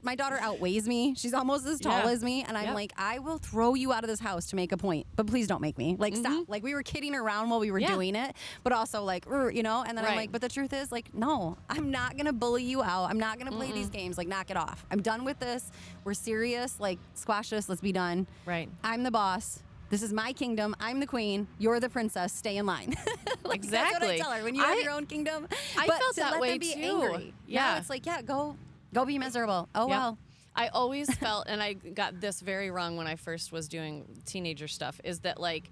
My daughter outweighs me. She's almost as tall Yeah. as me, and I'm Yep. like, I will throw you out of this house to make a point, but please don't make me. Like stop. Like we were kidding around while we were Yeah. doing it, but also like, you know. And then I'm Right. like, but the truth is, like, no, I'm not gonna bully you out. I'm not gonna play these games. Like, knock it off. I'm done with this. We're serious. Like, squash this. Let's be done. Right. I'm the boss. This is my kingdom. I'm the queen. You're the princess. Stay in line. Like, that's what I Exactly. tell her. When you have your own kingdom. I but felt to that let way them be too. angry. Yeah. Now it's like, yeah, go be miserable. Oh, Yep. well. I always felt, and I got this very wrong when I first was doing teenager stuff, is that like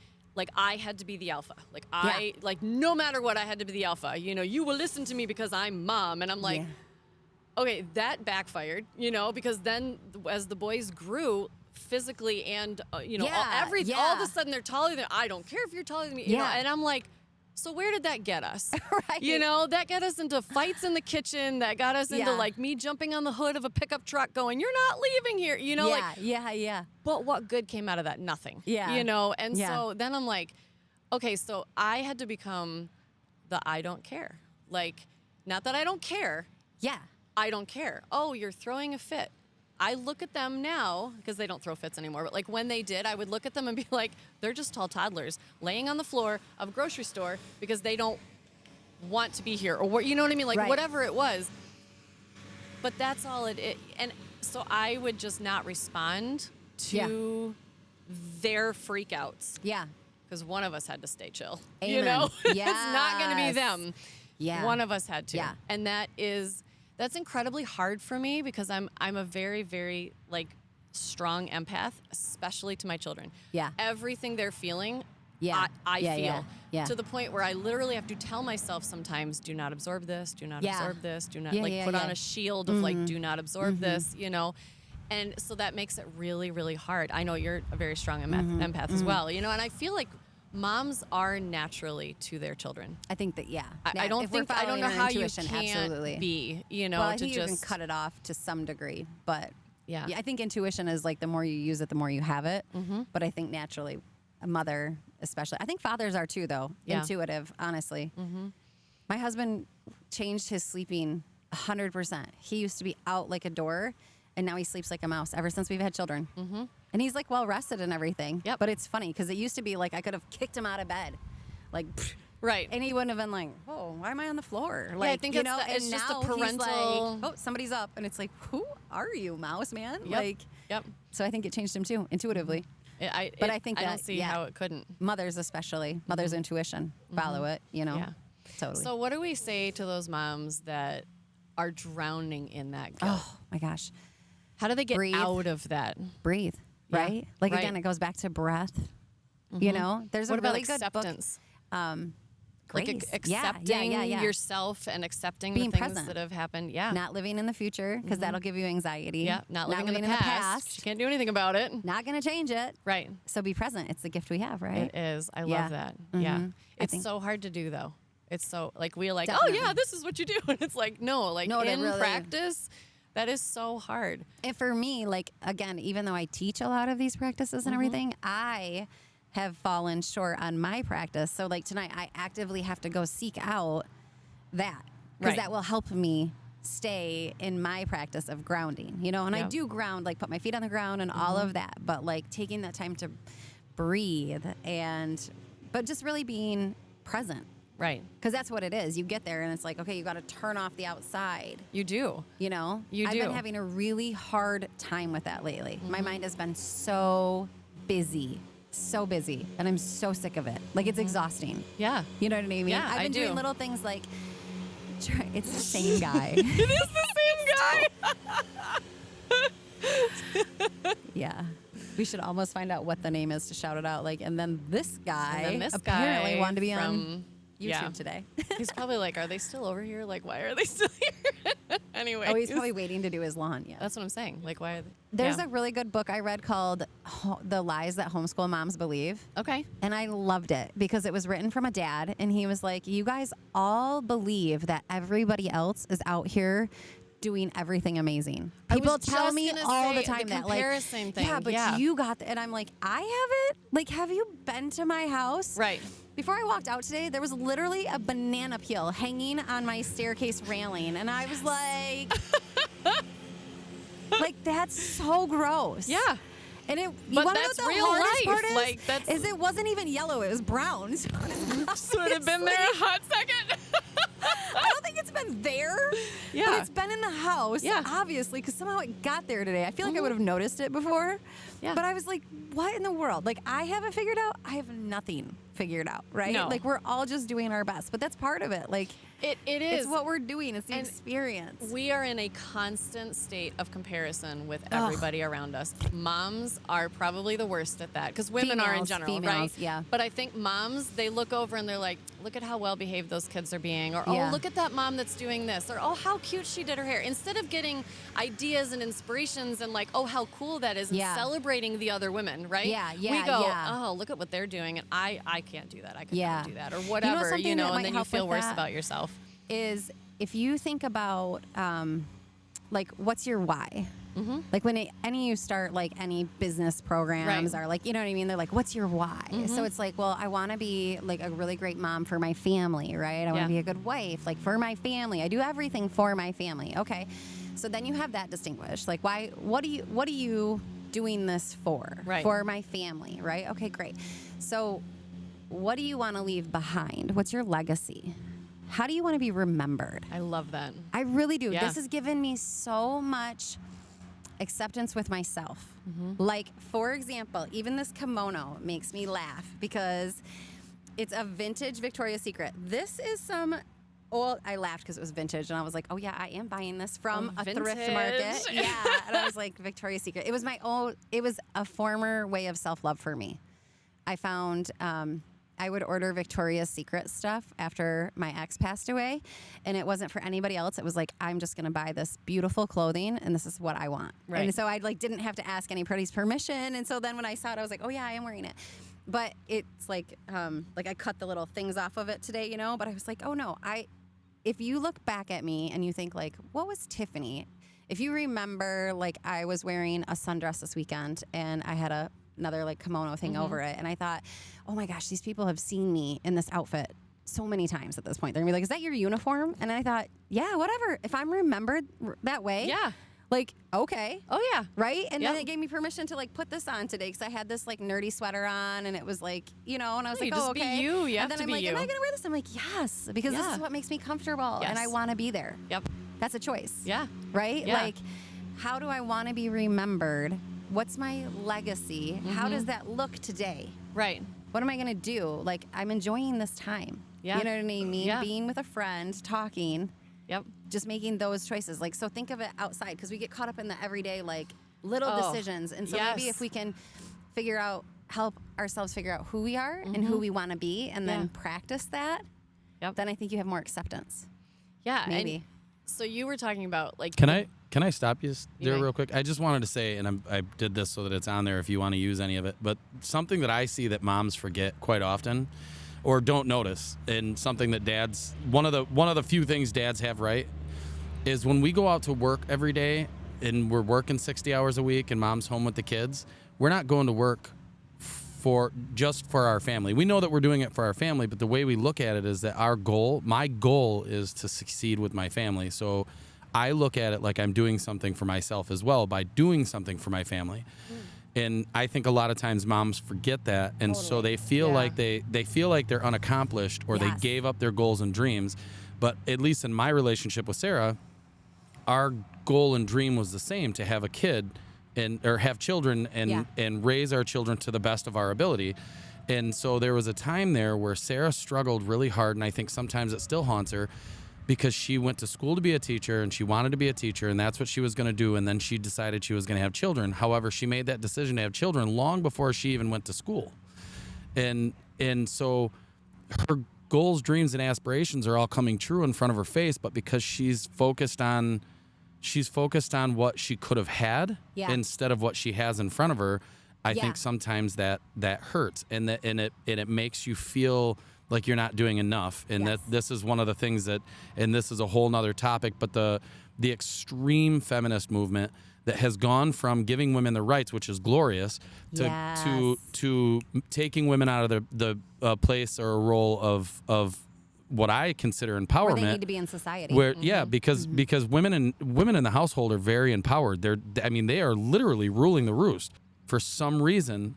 I had to be the alpha. Like I like no matter what, I had to be the alpha. You know, you will listen to me because I'm mom, and I'm like, okay, that backfired. You know, because then as the boys grew physically and you know, all of a sudden they're taller than. I don't care if you're taller than me. You know, and I'm like. So where did that get us? Right. You know, that got us into fights in the kitchen. That got us into Yeah. like me jumping on the hood of a pickup truck going, you're not leaving here. You know, like, yeah. but what good came out of that? Nothing. Yeah. You know, and Yeah. so then I'm like, okay, so I had to become the I don't care. Like, not that I don't care. Yeah. I don't care. Oh, you're throwing a fit. I look at them now, because they don't throw fits anymore, but like when they did, I would look at them and be like, they're just tall toddlers laying on the floor of a grocery store because they don't want to be here, or what, you know what I mean? Like Right. whatever it was. But that's all it. And so I would just not respond to their freakouts, Yeah. because one of us had to stay chill. Amen. You know, it's not going to be Yes. them. Yeah. One of us had to. Yeah. And that's incredibly hard for me because I'm a very, very like strong empath, especially to my children. Yeah. Everything they're feeling, Yeah. I Yeah, feel. yeah, yeah. To the point where I literally have to tell myself sometimes, do not absorb this, do not Yeah. absorb this, do not Yeah, like yeah, put on yeah. a shield of like, do not absorb this, you know? And so that makes it really, really hard. I know you're a very strong empath as well, you know, and I feel like moms are naturally to their children. I think that, yeah. I don't know how you intuition, can't absolutely. be, Well, I think you can cut it off to some degree, but Yeah. I think intuition is like the more you use it, the more you have it. Mm-hmm. But I think naturally, a mother especially, I think fathers are too, though, Yeah. intuitive, honestly. Mm-hmm. My husband changed his sleeping 100%. He used to be out like a door, and now he sleeps like a mouse ever since we've had children. Mm-hmm. And he's like well rested and everything. Yep. But it's funny because it used to be like I could have kicked him out of bed, like, Right. and he wouldn't have been like, "Oh, why am I on the floor?" Like, I think you it's know, the- it's and just a now he's parental- like, "Oh, somebody's up," and it's like, "Who are you, mouse man?" Yep. Like, Yep. so I think it changed him too, intuitively. I think I don't that, see yeah. how it couldn't. Mothers especially, mothers' intuition, follow it. You know, Yeah. totally. So what do we say to those moms that are drowning in that guilt? Oh my gosh, How do they get Breathe. out of that? breathe, Yeah, right? Like right. again, it goes back to breath. You know, there's What a about really good book. acceptance? Grace. Like Yeah, accepting yeah. yourself and accepting Being the things present. that have happened. Yeah. Not living in the future because that'll give you anxiety. yeah. Not living in the past. You can't do anything about it. Not going to change it. Right. So be present. It's the gift we have, right? It is. I Yeah. love that. Yeah. Mhm. I It's think- so hard to do though. It's so like we're like, Definitely. oh yeah, this is what you do. And it's like, no, like No, to in really- practice, that is so hard. And for me, like, again, even though I teach a lot of these practices and everything, I have fallen short on my practice. So, like, tonight, I actively have to go seek out that because Right. that will help me stay in my practice of grounding, you know? And I Yep. do ground, like, put my feet on the ground and all of that, but, like, taking that time to breathe but just really being present. Right. Because that's what it is. You get there and it's like, okay, you got to turn off the outside. You do. You know, You I've do. been having a really hard time with that lately. My mind has been so busy, and I'm so sick of it. Like it's exhausting. Yeah. You know what I mean? Yeah, I've I been do. doing little things like, it's the same guy. It is the same guy. Yeah. We should almost find out what the name is to shout it out. Like, and then this guy And then this apparently guy wanted to be on from- YouTube yeah. today. He's probably like, are they still over here? Like, why are they still here? Anyway. Oh, he's probably waiting to do his lawn. Yeah. That's what I'm saying. Like, why are they? There's yeah. a really good book I read called The Lies That Homeschool Moms Believe. Okay. And I loved it because it was written from a dad. And he was like, you guys all believe that everybody else is out here doing everything amazing. I People was tell just me gonna all say the time the that like, comparison thing, yeah, but yeah. you got and I'm like, I haven't. Like, have you been to my house? Right. Before I walked out today, there was literally a banana peel hanging on my staircase railing. And I was like, like, that's so gross. Yeah. And it, But you that's know what the real hardest life. part is? Like, that's- Is it wasn't even yellow, it was brown. So Should have been there a hot second. I don't think it's been there. Yeah. But it's been in the house, Yeah. obviously, because somehow it got there today. I feel like I would have noticed it before. Yeah. But I was like, what in the world? Like, I haven't figured out. I have nothing figured out, right? No. Like, we're all just doing our best. But that's part of it. Like, It is. it's what we're doing. It's the And experience. We are in a constant state of comparison with everybody around us. Moms are probably the worst at that because women are in general, right? Females, yeah. But I think moms, they look over and they're like, look at how well behaved those kids are being, or Yeah. oh, look at that mom that's doing this, or oh, how cute she did her hair. Instead of getting ideas and inspirations and like, oh, how cool that is, and Yeah. celebrating the other women, right? Yeah, yeah, We go, yeah. oh, look at what they're doing, and I can't do that. I could Yeah. never do that, or whatever, something that and might then you help feel with worse that? about yourself. Is if you think about like what's your why, like when any you start like any business programs Right. are like, you know what I mean, they're like, what's your why? So it's like, well, I want to be like a really great mom for my family, right? I want Yeah. to be a good wife, like for my family. I do everything for my family. Okay, so then you have that distinguished, like why, what are you doing this for? Right. For my family, right? Okay, great. So what do you want to leave behind? What's your legacy? How do you want to be remembered? I love that. I really do. Yeah. This has given me so much acceptance with myself. Mm-hmm. Like, for example, even this kimono makes me laugh because it's a vintage Victoria's Secret. This is I laughed because it was vintage, and I was like, oh, yeah, I am buying this from Oh, a thrift vintage. market. Yeah. And I was like, Victoria's Secret. It was it was a former way of self-love for me. I found I would order Victoria's Secret stuff after my ex passed away, and it wasn't for anybody else. It was like, I'm just going to buy this beautiful clothing, and this is what I want. Right. And so I like didn't have to ask anybody's permission. And so then when I saw it, I was like, oh yeah, I am wearing it. but it's like I cut the little things off of it today, but I was like, oh no, if you look back at me and you think like, what was Tiffany? If you remember, like I was wearing a sundress this weekend and I had another like kimono thing over it. And I thought, oh my gosh, these people have seen me in this outfit so many times at this point. They're gonna be like, is that your uniform? And I thought, yeah, whatever. If I'm remembered that way, Yeah. like, okay. Oh, yeah. Right? And Yep. then it gave me permission to like put this on today because I had this like nerdy sweater on and it was like, and I was like, you just be okay. you. You have and then to I'm be like, you. am I going to wear this? I'm like, yes, because this Yeah. is what makes me comfortable and I Yes. want to be there. Yep. That's a choice. Yeah. Right? Yeah. Like, how do I want to be remembered? What's my legacy? How does that look today? Right. What am I going to do? Like, I'm enjoying this time. Yeah. You know what I mean? Yeah. Being with a friend, talking. Yep. Just making those choices. Like, so think of it outside because we get caught up in the everyday, like little decisions. And so maybe yes. if we can help ourselves figure out who we are and who we want to be and then practice that, Yep. then I think you have more acceptance. Yeah. Maybe. And so you were talking about like. Can I stop you there may. real quick? I just wanted to say, and I did this so that it's on there if you want to use any of it, but something that I see that moms forget quite often or don't notice, and something that dads, one of the few things dads have right, is when we go out to work every day and we're working 60 hours a week and mom's home with the kids, we're not going to work just for our family. We know that we're doing it for our family, but the way we look at it is that my goal is to succeed with my family. So I look at it like I'm doing something for myself as well by doing something for my family. And I think a lot of times moms forget that, and so they feel like they feel like they're unaccomplished or they gave up their goals and dreams. But at least in my relationship with Sarah, our goal and dream was the same, to have a kid or have children and raise our children to the best of our ability. And so there was a time there where Sarah struggled really hard, and I think sometimes it still haunts her, because she went to school to be a teacher and she wanted to be a teacher and that's what she was going to do. And then she decided she was going to have children. However, she made that decision to have children long before she even went to school. And so her goals, dreams, and aspirations are all coming true in front of her face, but because she's focused on what she could have had instead of what she has in front of her, I think sometimes that hurts and it makes you feel like you're not doing enough. And that this is one of the things and this is a whole nother topic, but the extreme feminist movement that has gone from giving women the rights, which is glorious, to taking women out of the place or a role of what I consider empowerment. Where they need to be in society. Where because women in the household are very empowered. They are literally ruling the roost. For some reason,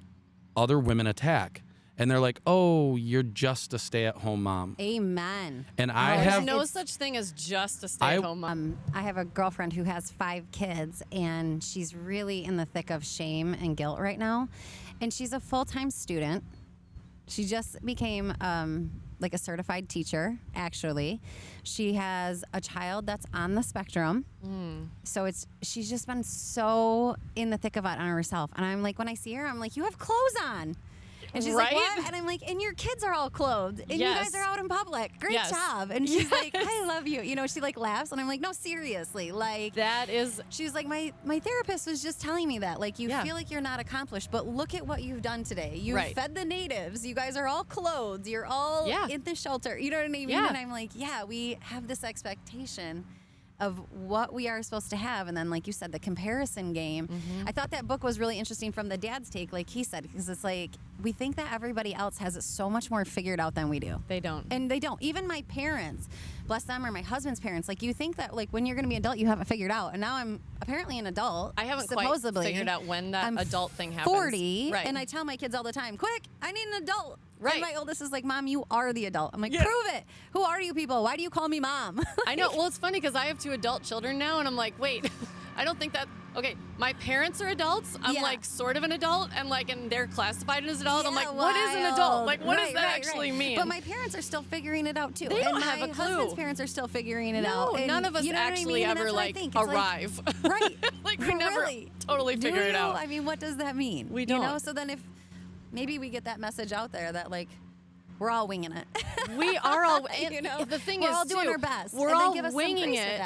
other women attack. And they're like, oh, you're just a stay-at-home mom. Amen. And There's no such thing as just a stay-at-home mom. I have a girlfriend who has 5 kids, and she's really in the thick of shame and guilt right now. And she's a full-time student. She just became like a certified teacher, actually. She has a child that's on the spectrum. So she's just been so in the thick of it on herself. And I'm like, when I see her, I'm like, you have clothes on. And she's like, what? And I'm like, and your kids are all clothed. And you guys are out in public. Great job. And she's like, I love you. She like laughs. And I'm like, no, seriously. Like, she's like, my therapist was just telling me that. Like, you feel like you're not accomplished, but look at what you've done today. You fed the natives. You guys are all clothed. You're all in the shelter. You know what I mean? And I'm like, we have this expectation of what we are supposed to have. And then, like you said, the comparison game. I thought that book was really interesting from the dad's take, like he said, because it's like, we think that everybody else has it so much more figured out than we do. They don't. And they don't. Even my parents, bless them, or my husband's parents, like, you think that, like, when you're going to be an adult, you have it figured out. And now I'm apparently an adult. I haven't supposedly quite figured out when that adult thing happens. 40, and I tell my kids all the time, quick, I need an adult. Right. And my oldest is like, Mom, you are the adult. I'm like, prove it. Who are you people? Why do you call me mom? I know. Well, it's funny because I have 2 adult children now, and I'm like, wait, I don't think that. Okay, my parents are adults. I'm like sort of an adult, and they're classified as adult. I'm like, what is an adult? Like, what does that actually mean? But my parents are still figuring it out too. They don't have a clue. My husband's parents are still figuring it out. No, none of us actually ever arrive. Right. Like we never totally figure it out. I mean, what does that mean? We don't. So then if maybe we get that message out there that like, we're all winging it. We are all, the thing we're is, all doing our best. We're all winging it.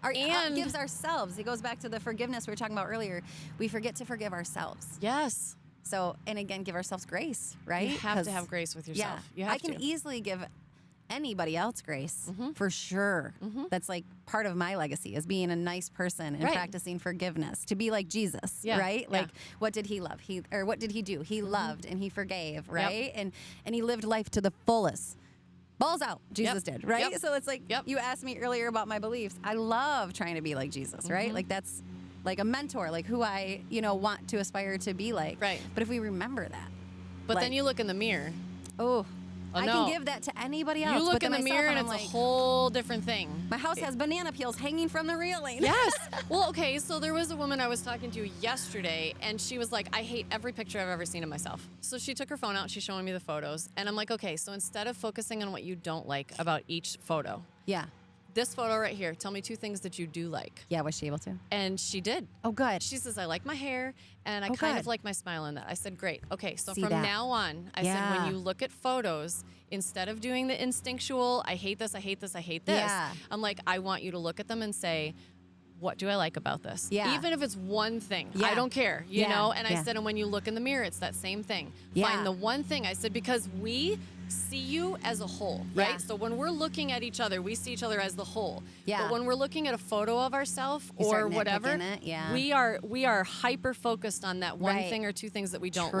And gives ourselves. It goes back to the forgiveness we were talking about earlier. We forget to forgive ourselves. Yes. So, and again, give ourselves grace, right? You have 'Cause, to have grace with yeah, yourself. You have I can to. easily give anybody else grace for sure. That's like part of my legacy is being a nice person and Right. practicing forgiveness to be like Jesus, Yeah, right? yeah. Like what did he love? What did he do? He loved and he forgave, right? And he lived life to the fullest. Balls out, Jesus did, right? Yep. So it's like Yep. you asked me earlier about my beliefs. I love trying to be like Jesus, right? Like that's like a mentor, like who I, want to aspire to be like. Right. But if we remember that, But like, then you look in the mirror. I no. can give that to anybody else. You look but in then the myself, mirror and I'm it's like, a whole different thing. my house has banana peels hanging from the railing. Yes. Well, okay, so there was a woman I was talking to yesterday, and she was like, I hate every picture I've ever seen of myself. So she took her phone out, she's showing me the photos, and I'm like, okay, so instead of focusing on what you don't like about each photo, Yeah. this photo right here, tell me 2 things that you do like. Yeah, was she able to? And she did. Oh, good. She says, I like my hair, and I Oh, kind good. of like my smile in that. I said, great. Okay, so See from that. now on, I said, Yeah. when you look at photos, instead of doing the instinctual, I hate this, I hate this, I hate this, Yeah. I'm like, I want you to look at them and say, what do I like about this? Yeah. Even if it's one thing, Yeah. I don't care, you Yeah. know? And I Yeah. said, and when you look in the mirror, it's that same thing. Yeah. Find the one thing. I said, because we see you as a whole, right? Yeah. So when we're looking at each other, we see each other as the whole. Yeah. But when we're looking at a photo of ourselves You or start whatever, nitpicking it, yeah. we are hyper focused on that one Right. thing or 2 things that we don't True.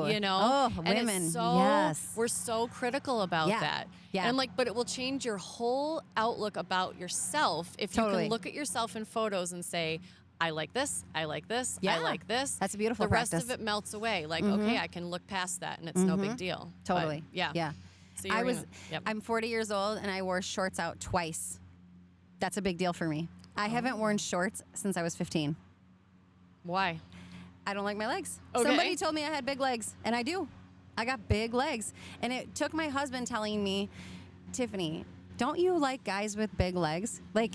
like, you know? Oh, and women, it's so, yes. we're so critical about Yeah. that. Yeah. And I'm like, but it will change your whole outlook about yourself if you Totally. can look at yourself in photos and say, I like this, I like this, Yeah. I like this. That's a beautiful The rest practice. of it melts away. Like, okay, I can look past that and it's no big deal. But, Totally. yeah. Yeah. So you're gonna- yep. I'm 40 years old and I wore shorts out twice. That's a big deal for me. I haven't worn shorts since I was 15. Why? I don't like my legs. Okay. Somebody told me I had big legs, and I do. I got big legs. And it took my husband telling me, Tiffany, don't you like guys with big legs? Like,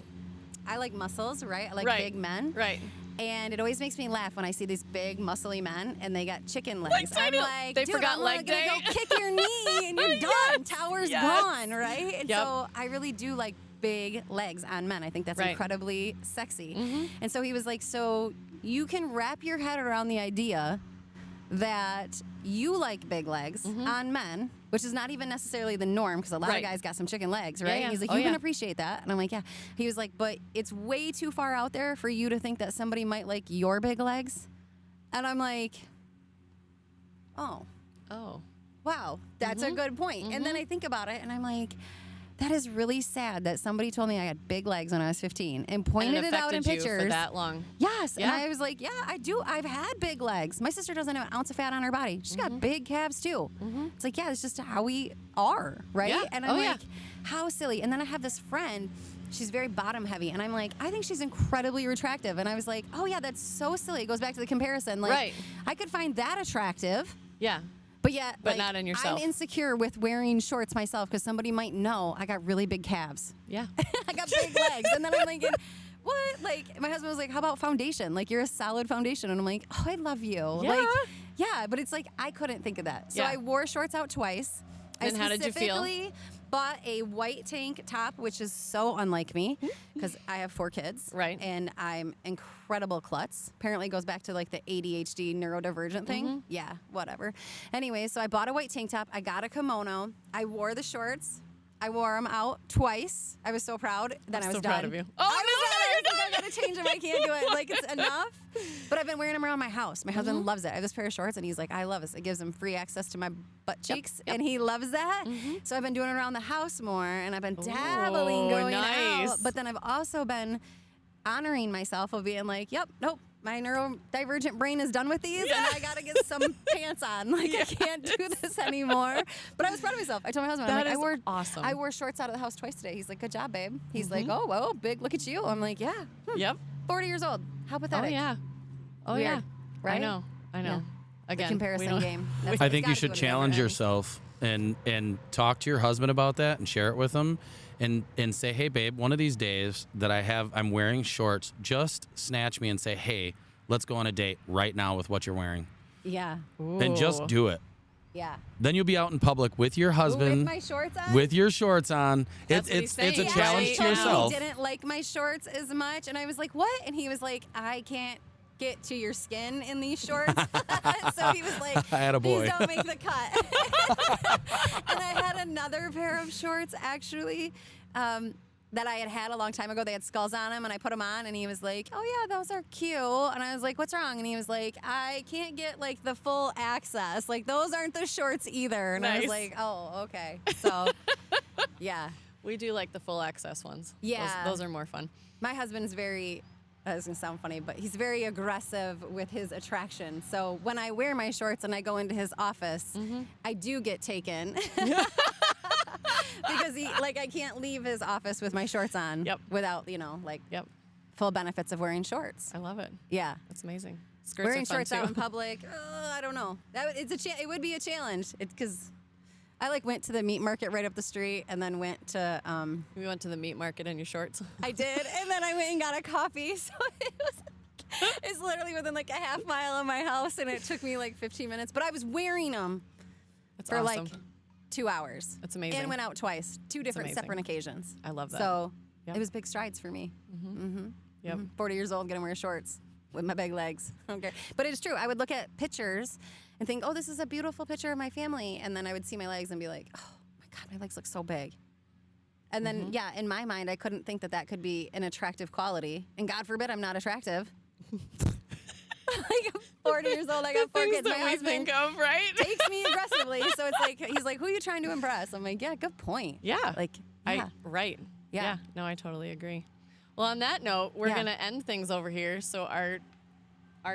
I like muscles, right? I like Right. big men. Right. And it always makes me laugh when I see these big, muscly men and they got chicken legs. I'm tiny- like, they dude, forgot I'm leg gonna day. go kick your knee and you're done. Yes. Tower's Yes. gone, right? And Yep. so I really do like big legs on men. I think that's Right. incredibly sexy. And so he was like, so you can wrap your head around the idea that you like big legs on men, which is not even necessarily the norm because a lot Right. of guys got some chicken legs, Yeah, right? yeah. He's like, Oh, you can yeah. appreciate that. And I'm like, yeah. He was like, but it's way too far out there for you to think that somebody might like your big legs. And I'm like, oh, Oh. wow, that's a good point. And then I think about it and I'm like, that is really sad that somebody told me I had big legs when I was 15 and pointed And it out in affected you pictures. for that long. Yes. Yeah. And I was like, yeah, I do. I've had big legs. My sister doesn't have an ounce of fat on her body. She's got big calves too. It's like, yeah, it's just how we are, right? Yeah. And I'm Oh, yeah. like, how silly. And then I have this friend, she's very bottom heavy. And I'm like, I think she's incredibly attractive. And I was like, oh, yeah, that's so silly. It goes back to the comparison. Like, Right. I could find that attractive. Yeah. But yet, But like, not in yourself. I'm insecure with wearing shorts myself because somebody might know I got really big calves. Yeah. I got big legs. And then I'm thinking, what? Like, my husband was like, how about foundation? Like, you're a solid foundation. And I'm like, oh, I love you. Yeah. Like, yeah, but it's like, I couldn't think of that. So Yeah. I wore shorts out twice. Then how did you feel? specifically bought a white tank top, which is so unlike me because I have 4 kids. Right. And I'm incredible klutz. Apparently it goes back to like the ADHD neurodivergent thing. Yeah, whatever. Anyway, so I bought a white tank top. I got a kimono. I wore the shorts. I wore them out twice. I was so proud. Then I was so done. proud of you. Oh, Oh, I was no, done. I you're was like, I gotta change them. I can't do it. Like, it's enough. But I've been wearing them around my house. My husband loves it. I have this pair of shorts, and he's like, I love this. It gives him free access to my butt cheeks, and he loves that. So I've been doing it around the house more, and I've been dabbling, Ooh, going nice. out. But then I've also been honoring myself of being like, yep, nope. My neurodivergent brain is done with these, and I gotta get some pants on. Like, I can't do this anymore. But I was proud of myself. I told my husband, I'm That like, is awesome. I wore shorts out of the house twice today. He's like, good job, babe. He's like, oh, well, big, look at you. I'm like, yeah. Yep. 40 years old. How Oh pathetic. yeah. Oh Weird, yeah. right? I know. Yeah. Again, The we comparison don't- game. That's- I it's think you gotta should go together, challenge right? yourself and talk to your husband about that and share it with him and say, hey babe, one of these days that I'm wearing shorts, just snatch me and say, hey, let's go on a date right now with what you're wearing. Yeah. And just Ooh. do it. Yeah. Then you'll be out in public with your husband. With my shorts on? With your shorts on. That's what he's It's a saying. challenge Right to now. yourself. He didn't like my shorts as much, and I was like, what? And he was like, I can't get to your skin in these shorts. So he was like, I had a boy. these don't make the cut. And I had another pair of shorts, actually, that I had a long time ago. They had skulls on them, and I put them on, and he was like, oh, yeah, those are cute. And I was like, what's wrong? And he was like, I can't get, like, the full access. Like, those aren't the shorts either. And I was like, oh, okay. So, yeah. We do like the full access ones. Yeah. Those are more fun. My husband's very, this is going to sound funny, but he's very aggressive with his attraction. So when I wear my shorts and I go into his office, I do get taken. Because I can't leave his office with my shorts on without, full benefits of wearing shorts. I love it. Yeah. That's amazing. Skirts Wearing are fun shorts too. out in public, I don't know. It would be a challenge. Because I went to the meat market right up the street and then went to We went to the meat market in your shorts. I did, and then I went and got a coffee. So it's literally within a half mile of my house, and it took me 15 minutes. But I was wearing them That's for awesome. 2 hours. That's amazing. And went out twice, 2 different amazing. separate occasions. I love that. So Yep. it was big strides for me. Yep. 40 years old, gonna wear shorts with my big legs. Okay, but it's true. I would look at pictures and think, oh, this is a beautiful picture of my family, and then I would see my legs and be like, oh my God, my legs look so big. And then, in my mind, I couldn't think that could be an attractive quality. And God forbid I'm not attractive. I'm 40 years old, I got 4 kids. My That we husband think of, right? takes me aggressively. So it's he's like, who are you trying to impress? I'm like, yeah, good point. Yeah. Yeah. Right. Yeah. No, I totally agree. Well, on that note, we're Yeah. going to end things over here so our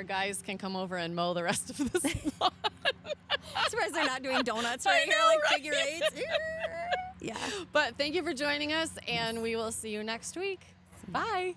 guys can come over and mow the rest of this lawn. I'm surprised they're not doing donuts I right here, know, like right? figure eights. Yeah. But thank you for joining us, and we will see you next week. Bye.